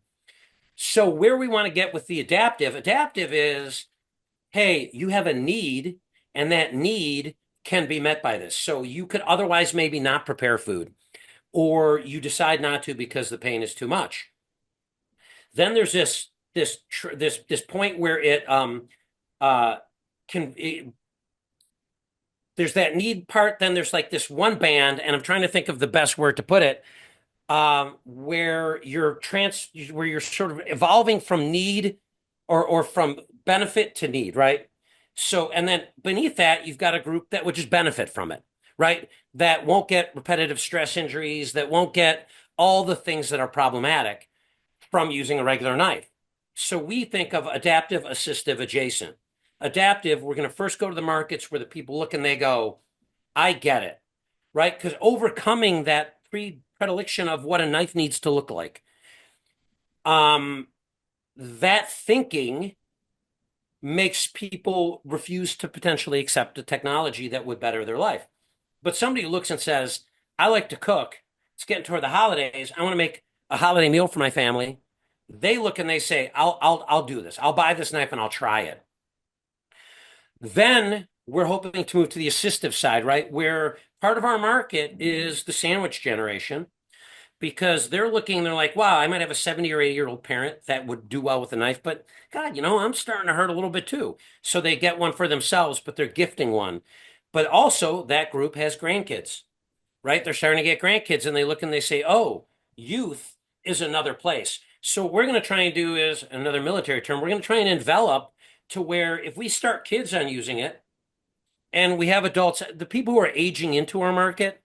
So where we want to get with the adaptive is, hey, you have a need, and that need can be met by this. So you could otherwise maybe not prepare food, or you decide not to because the pain is too much. Then there's this point where it can there's that need part. Then there's like this one band, and I'm trying to think of the best word to put it, where you're sort of evolving from need or from benefit to need, right? So, and then beneath that, you've got a group that would just benefit from it, right? That won't get repetitive stress injuries, that won't get all the things that are problematic from using a regular knife. So we think of adaptive, assistive, adjacent. Adaptive, we're going to first go to the markets where the people look and they go, I get it, right? Because overcoming that predilection of what a knife needs to look like, that thinking makes people refuse to potentially accept a technology that would better their life. But somebody who looks and says, I like to cook, it's getting toward the holidays, I want to make a holiday meal for my family. They look and they say, I'll do this. I'll buy this knife and I'll try it. Then we're hoping to move to the assistive side, right? Where part of our market is the sandwich generation, because they're looking, they're like, wow, I might have a 70 or 80-year-old parent that would do well with a knife, but God, I'm starting to hurt a little bit too. So they get one for themselves, but they're gifting one. But also that group has grandkids, right? They're starting to get grandkids, and they look and they say, oh, youth is another place. So what we're going to try and do is another military term. We're going to try and envelop to where if we start kids on using it and we have adults, the people who are aging into our market,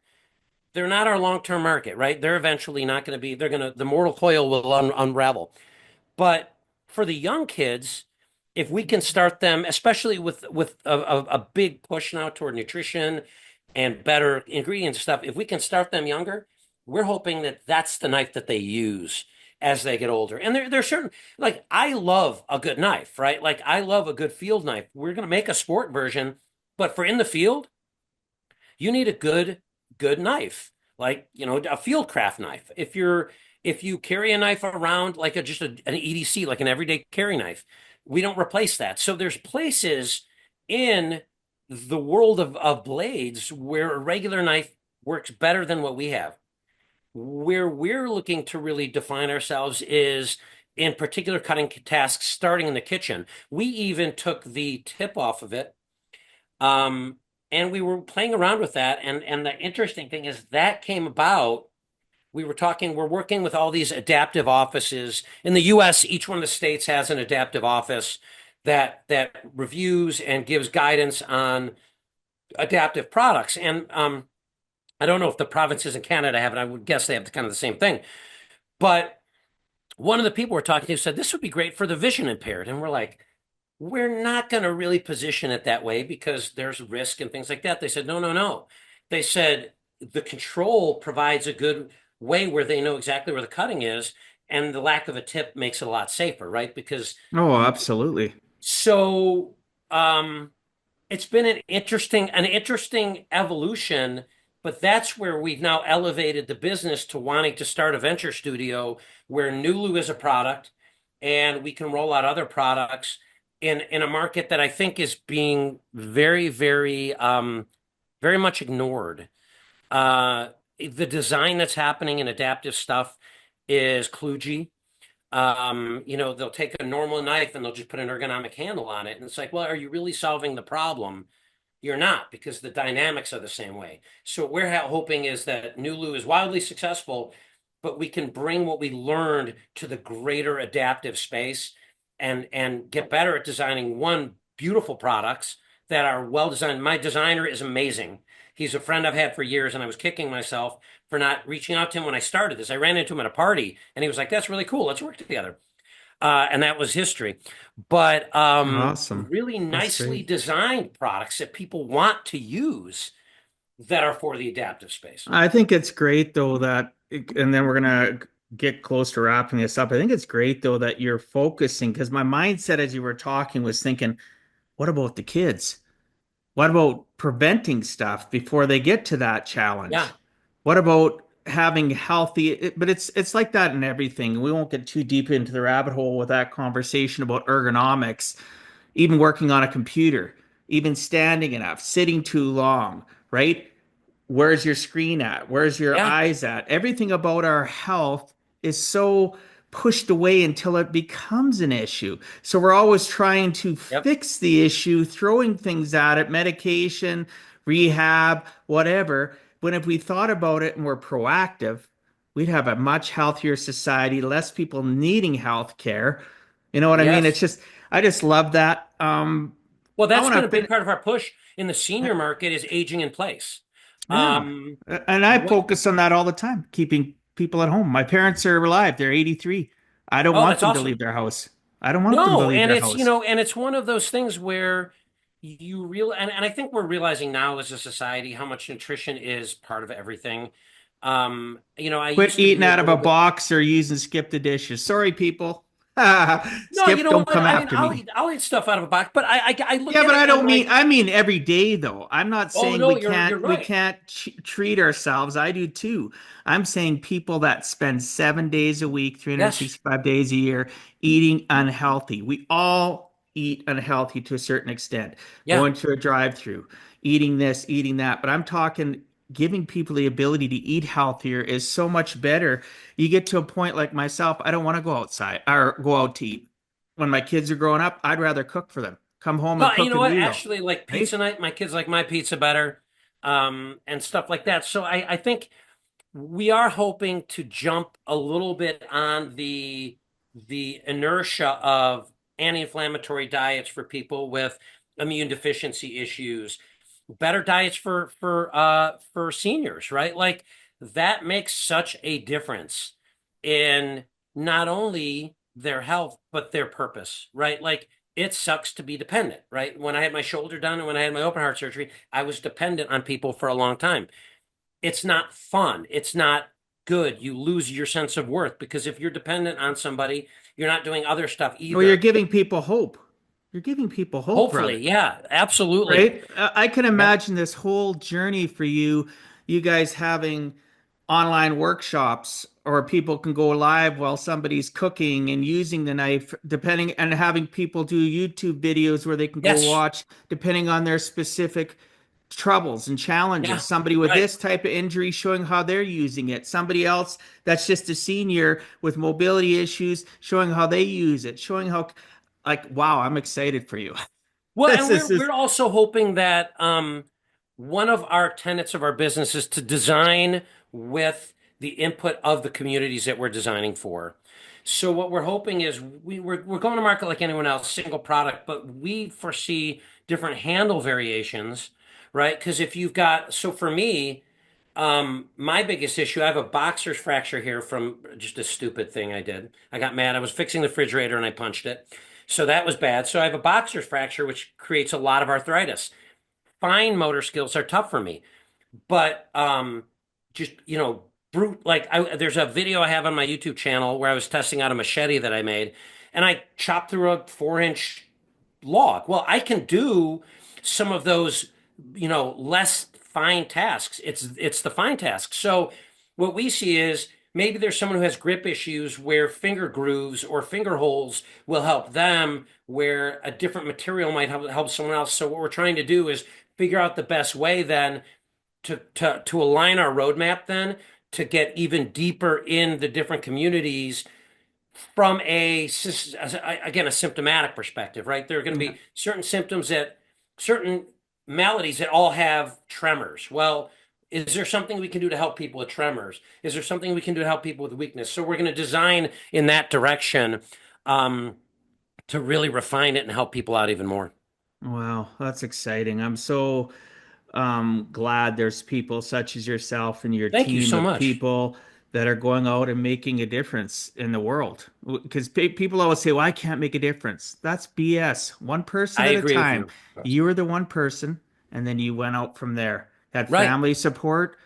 they're not our long-term market, right? They're eventually not going to be, the mortal coil will unravel. But for the young kids, if we can start them, especially with a big push now toward nutrition and better ingredients and stuff, if we can start them younger, we're hoping that that's the knife that they use as they get older. And there's certain, like, I love a good knife, right? Like, I love a good field knife. We're going to make a sport version, but for in the field, you need a good knife, like, a field craft knife. If you carry a knife around like just an EDC, like an everyday carry knife, we don't replace that. So there's places in the world of blades where a regular knife works better than what we have. Where we're looking to really define ourselves is in particular cutting tasks starting in the kitchen. We even took the tip off of it. And we were playing around with that. And the interesting thing is that came about. We're working with all these adaptive offices. In the US, each one of the states has an adaptive office that reviews and gives guidance on adaptive products. And I don't know if the provinces in Canada have it. I would guess they have kind of the same thing. But one of the people we're talking to said this would be great for the vision impaired. And we're like, we're not going to really position it that way because there's risk and things like that. They said, no, no, no. They said the control provides a good way where they know exactly where the cutting is, and the lack of a tip makes it a lot safer, right? Because Oh, absolutely. so it's been an interesting evolution, but that's where we've now elevated the business to wanting to start a venture studio where NULU is a product and we can roll out other products in a market that I think is being very, very very much ignored. The design that's happening in adaptive stuff is kludgy. They'll take a normal knife and they'll just put an ergonomic handle on it. And it's like, well, are you really solving the problem? You're not, because the dynamics are the same way. So what we're hoping is that NULU is wildly successful, but we can bring what we learned to the greater adaptive space and get better at designing one beautiful products that are well designed. My designer is amazing. He's a friend I've had for years, and I was kicking myself for not reaching out to him when I started this. I ran into him at a party, and he was like, "That's really cool. Let's work together." And that was history. But Awesome. really That's nicely great. designed products that people want to use that are for the adaptive space. I think it's great though that, and then we're gonna get close to wrapping this up. I think it's great though that you're focusing because my mindset as you were talking was thinking, what about the kids? What about preventing stuff before they get to that Yeah. challenge? What about having healthy, but it's like that in everything. We won't get too deep into the rabbit hole with that conversation about ergonomics, even working on a computer, even standing enough, sitting too long, right? Where's your screen at? Where's your Yeah. eyes at? Everything about our health is so pushed away until it becomes an issue. So we're always trying to Yep. fix the issue, throwing things at it, medication, rehab, whatever. When if we thought about it and we're proactive, we'd have a much healthier society, less people needing health care. You know what I mean? It's Yes. just, I just love that. Well, I that's want been to a big finish. part of our push in the senior market is aging in place. Yeah. Um, And I what? focus on that all the time, keeping people at home. My parents are alive. They're 83. I don't Oh, want that's them to awesome. leave their house. I don't want them to No, leave and their it's, house. and it's one of those things where and I think we're realizing now as a society how much nutrition is part of everything. I Quit used to eating be a out of a little bit. box or using skip the dishes. Sorry, people. No, you Skip, know don't what? come I mean, after me. I'll eat stuff out of a box, but I look Yeah, at but it I and I'm don't mean like, I mean every day though. I'm not oh saying no, we you're can't we right. can't treat ourselves. I do too. I'm saying people that spend 7 days a week, Yes. 365 days a year eating unhealthy. We all eat unhealthy to a certain extent. Yeah. Going to a drive-through, eating this, eating that. But I'm talking giving people the ability to eat healthier is so much better. You get to a point like myself, I don't want to go outside or go out to eat. When my kids are growing up, I'd rather cook for them, come home and Well, you cook know a what? meal, Actually, like pizza right? night, my kids like my pizza better, and stuff like that. So I think we are hoping to jump a little bit on the inertia of anti-inflammatory diets for people with immune deficiency issues, better diets for seniors, right? Like that makes such a difference in not only their health but their purpose, right? Like it sucks to be dependent, right? When I had my shoulder done and when I had my open heart surgery, I was dependent on people for a long time. It's not fun. It's not good. You lose your sense of worth because if you're dependent on somebody, you're not doing other stuff Well, you're either. giving people hope. You're giving people hope, Hopefully, brother. yeah, absolutely. Right? I can Yep. imagine this whole journey for you, you guys having online workshops or people can go live while somebody's cooking and using the knife, depending, and having people do YouTube videos where they can go Yes. watch, depending on their specific troubles and challenges. Yeah. Somebody with Right. this type of injury showing how they're using it. Somebody else that's just a senior with mobility issues showing how they use it, showing how, like, wow, I'm excited for you. Well, This and is we're just, also hoping that one of our tenets of our business is to design with the input of the communities that we're designing for. So what we're hoping is we're going to market like anyone else, single product, but we foresee different handle variations, right? Because if you've got, so for me, My biggest issue, I have a boxer's fracture here from just a stupid thing I did. I got mad. I was fixing the refrigerator and I punched it. So that was bad. So I have a boxer's fracture, which creates a lot of arthritis. Fine motor skills are tough for me, but just brute like there's a video I have on my YouTube channel where I was testing out a machete that I made, and I chopped through a 4 inch log. Well, I can do some of those, less fine tasks. It's the fine tasks. So what we see is maybe there's someone who has grip issues where finger grooves or finger holes will help them, where a different material might help someone else. So what we're trying to do is figure out the best way then to align our roadmap then to get even deeper in the different communities from again a symptomatic perspective, right? There are going to Yeah. be certain symptoms that certain maladies that all have tremors. Well, is there something we can do to help people with tremors? Is there something we can do to help people with weakness? So we're going to design in that direction, um, to really refine it and help people out even more. Wow, that's exciting. I'm so glad there's people such as yourself and your Thank you team so of much. people that are going out and making a difference in the world. Because people always say, well, I can't make a difference. That's BS. One person I at a agree with time. you. You were the one person, and then you went out from there. Had Right. family support,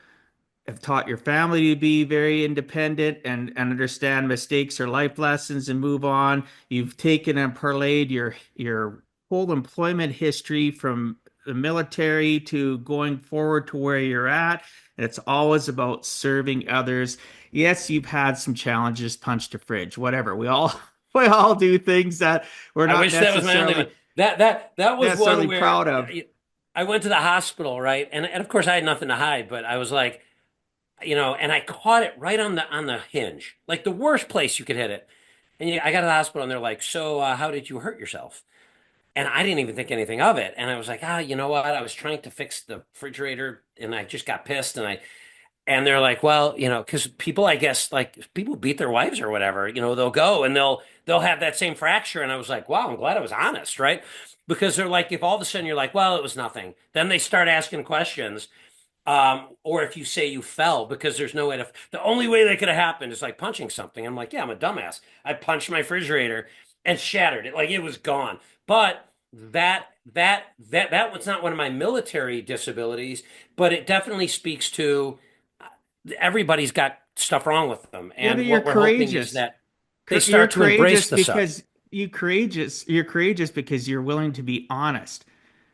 have taught your family to be very independent and understand mistakes are life lessons and move on. You've taken and parlayed your whole employment history from the military to going forward to where you're at. And it's always about serving others. Yes, you've had some challenges, punched a fridge, whatever. We all we all do things that we're I not wish that was my only one. That was one necessarily where proud of. I went to the hospital, right? And of course I had nothing to hide, but I was like, and I caught it right on the hinge, like the worst place you could hit it. And I got to the hospital and they're like, "So, how did you hurt yourself?" And I didn't even think anything of it. And I was like, you know what? I was trying to fix the refrigerator and I just got pissed and they're like, well, because people, I guess, like people beat their wives or whatever, they'll go and they'll have that same fracture. And I was like, wow, I'm glad I was honest, right? Because they're like, if all of a sudden you're like, well, it was nothing, then they start asking questions. Or if you say you fell because there's no way the only way that could have happened is like punching something. I'm like, yeah, I'm a dumbass. I punched my refrigerator and shattered it. Like it was gone. But that was not one of my military disabilities, but it definitely speaks to everybody's got stuff wrong with them. Yeah, but And you're what we're hoping is courageous. that they You're start to embrace courageous the stuff. because you're courageous because you're willing to be honest.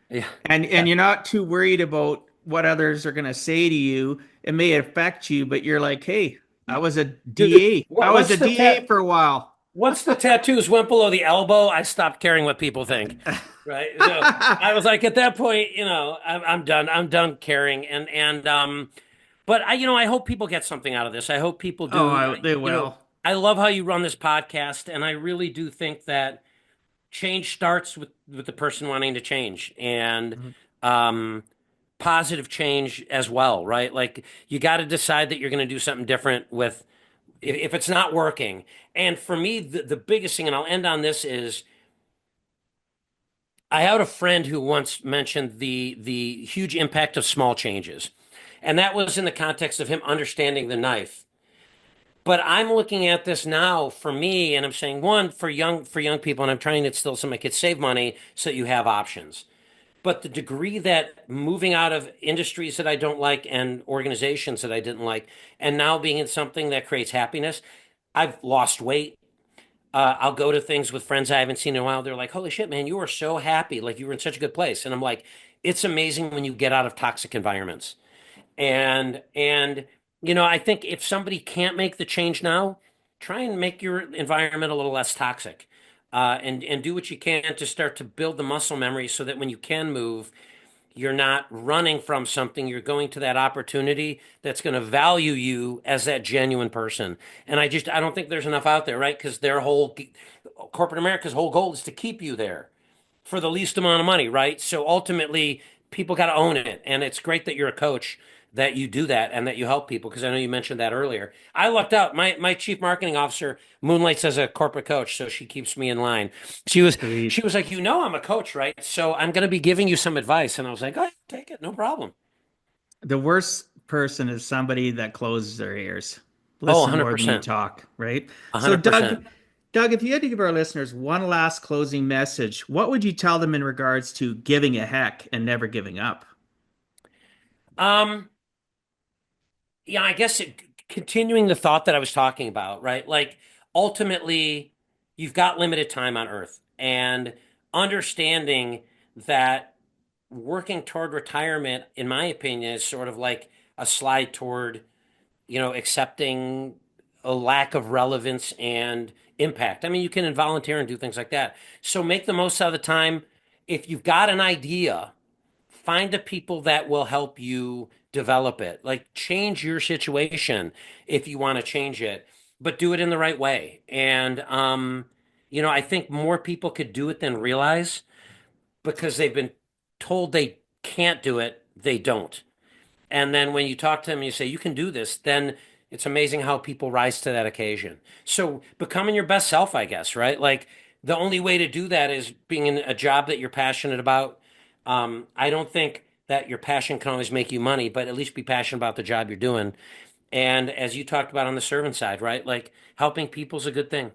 Yeah. And Yeah. you're not too worried about what others are going to say to you. It may affect you, but you're like, "Hey, I was a Dude, DA. I was a once the DA tat for a while." once the tattoos went below the elbow, I stopped caring what people think. Right. So I was like, at that point, I'm done. I'm done caring. But I hope people get something out of this. I hope people Oh, do. they will. I love how you run this podcast, and I really do think that change starts with the person wanting to change and Mhm. um, positive change as well, right? Like you got to decide that you're going to do something different with if it's not working. And for me, the biggest thing, and I'll end on this, is I had a friend who once mentioned the huge impact of small changes. And that was in the context of him understanding the knife. But I'm looking at this now for me, and I'm saying one for young people, and I'm trying to instill some of my kids save money so that you have options. But the degree that moving out of industries that I don't like and organizations that I didn't like, and now being in something that creates happiness, I've lost weight. I'll go to things with friends I haven't seen in a while. They're like, "Holy shit, man, you were so happy! Like you were in such a good place." And I'm like, "It's amazing when you get out of toxic environments." And I think if somebody can't make the change now, try and make your environment a little less toxic, and do what you can to start to build the muscle memory so that when you can move, you're not running from something. You're going to that opportunity that's going to value you as that genuine person. And I don't think there's enough out there, right? Because corporate America's whole goal is to keep you there for the least amount of money, right? So ultimately, people got to own it. And it's great that you're a coach, that you do that and that you help people, because I know you mentioned that earlier. I lucked out. My chief marketing officer moonlights as a corporate coach, so she keeps me in line. She was Sweet. she was like, I'm a coach, right? So I'm going to be giving you some advice. And I was like, oh, take it, no problem. The worst person is somebody that closes their ears. Oh, Listen more than you 100%. talk, right? So 100%. Doug, if you had to give our listeners one last closing message, what would you tell them in regards to giving a heck and never giving up? Um, yeah, I guess continuing the thought that I was talking about, right? Like ultimately, you've got limited time on Earth, and understanding that working toward retirement, in my opinion, is sort of like a slide toward, accepting a lack of relevance and impact. I mean, you can volunteer and do things like that. So make the most out of the time. If you've got an idea, find the people that will help you develop it. Like change your situation if you want to change it, but do it in the right way. And I think more people could do it than realize because they've been told they can't do it, they don't. And then when you talk to them and you say, you can do this, then it's amazing how people rise to that occasion. So becoming your best self, I guess, right? Like the only way to do that is being in a job that you're passionate about. I don't think that your passion can always make you money, but at least be passionate about the job you're doing. And as you talked about on the servant side, right? Like helping people's a good thing.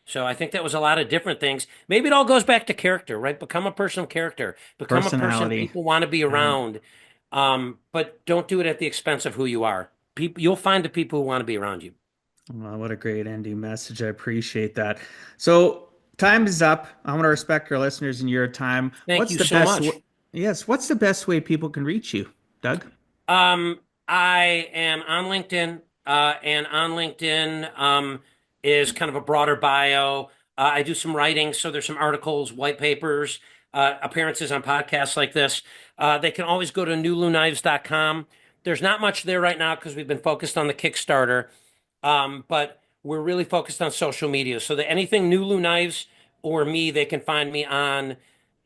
So I think that was a lot of different things. Maybe it all goes back to character, right? Become a person of character. Become a person Personality. people want to be Right. around. But don't do it at the expense of who you are. People, you'll find the people who want to be around you. Well, what a great ending message. I appreciate that. So, time is up. I want to respect our listeners and your time. Thank What's you the so best much. yes, what's the best way people can reach you, Doug? I am on LinkedIn, and on LinkedIn is kind of a broader bio. I do some writing, so there's some articles, white papers, appearances on podcasts like this. They can always go to nuluknives.com. There's not much there right now because we've been focused on the Kickstarter, but we're really focused on social media. So that anything Nulu Knives or me, they can find me on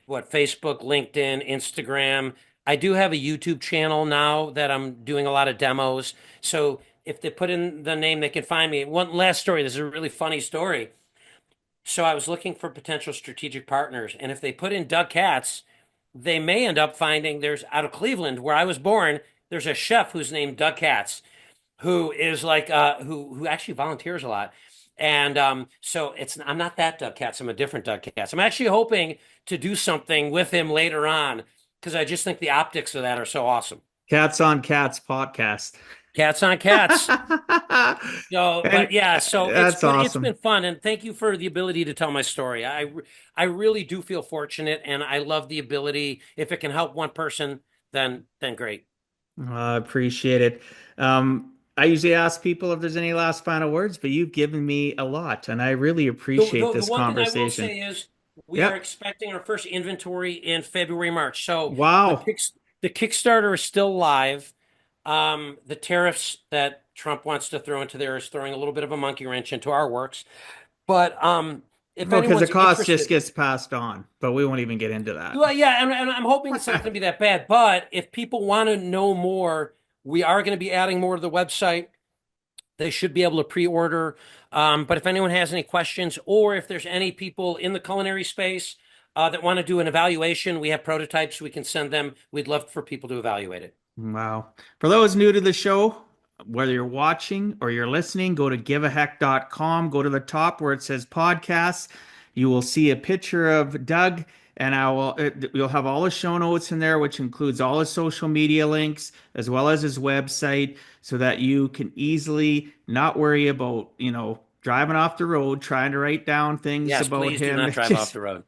Facebook, LinkedIn, Instagram. I do have a YouTube channel now that I'm doing a lot of demos. So if they put in the name, they can find me. One last story. This is a really funny story. So I was looking for potential strategic partners, and if they put in Doug Katz, they may end up finding there's out of Cleveland, where I was born, there's a chef who's named Doug Katz, who is like who actually volunteers a lot. And so it's I'm not that Doug Katz. I'm a different Doug Katz. I'm actually hoping to do something with him later on because I just think the optics of that are so awesome. Cats on Cats podcast. Cats on cats. So, but And yeah, so that's it's been awesome. fun, and thank you for the ability to tell my story. I really do feel fortunate, and I love the ability. If it can help one person, then great. I appreciate it. I usually ask people if there's any last final words, but you've given me a lot, and I really appreciate The this one thing I will conversation. say is we are Yep. expecting our first inventory in February, March. So Wow. the Kickstarter is still live. The tariffs that Trump wants to throw into there is throwing a little bit of a monkey wrench into our works. But if Well, because the anyone's cost just interested, gets passed on, but we won't even get into that. well, yeah, and I'm hoping it's not going to be that bad. But if people want to know more, we are going to be adding more to the website. They should be able to pre-order. But if anyone has any questions, or if there's any people in the culinary space that want to do an evaluation, we have prototypes. We can send them. We'd love for people to evaluate it. Wow. For those new to the show, whether you're watching or you're listening, go to giveaheck.com. Go to the top where it says podcasts. You will see a picture of Doug, and you'll have all the show notes in there, which includes all his social media links as well as his website, so that you can easily not worry about, driving off the road trying to write down things Yes, about please do him. not drive off Just the road.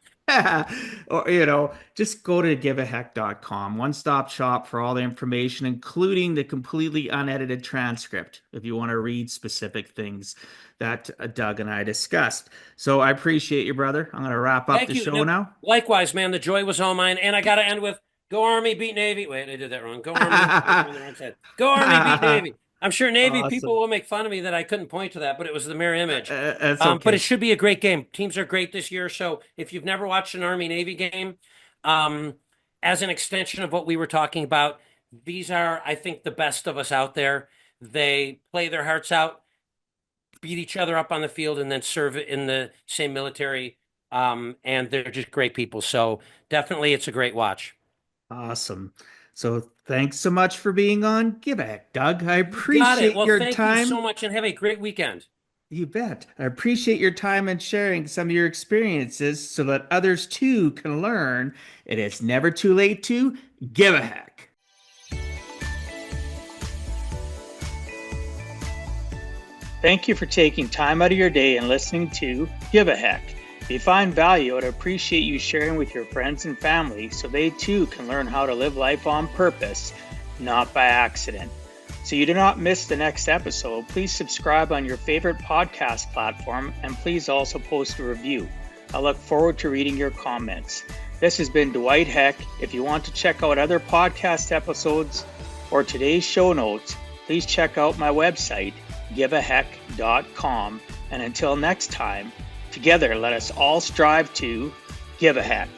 or just go to giveaheck.com, one-stop shop for all the information, including the completely unedited transcript if you want to read specific things that Doug and I discussed. So I appreciate you, brother. I'm going to wrap up Thank the you. show No, now. likewise, man. The joy was all mine. And I got to end with "Go Army, beat Navy." Wait, I did that wrong. Go Army. I was on the wrong side. Go Army, beat Navy. I'm sure Navy people Awesome. will make fun of me that I couldn't point to that, but it was the mirror image. That's But it okay. should be a great game. Teams are great this year. So if you've never watched an Army Navy game, um, as an extension of what we were talking about, these are, I think, the best of us out there. They play their hearts out, beat each other up on the field, and then serve in the same military. And they're just great people. So definitely, it's a great watch. Awesome. So Thanks so much for being on Give a Heck, Doug. I You got it. appreciate Well, your thank you so time. much and have a great weekend. You bet. I appreciate your time and sharing some of your experiences so that others too can learn it is never too late to give a heck. Thank you for taking time out of your day and listening to Give a Heck. If you find value, I'd appreciate you sharing with your friends and family so they too can learn how to live life on purpose, not by accident. So you do not miss the next episode, please subscribe on your favorite podcast platform and please also post a review. I look forward to reading your comments. This has been Dwight Heck. If you want to check out other podcast episodes or today's show notes, please check out my website, giveaheck.com. And until next time, together let us all strive to give a heck.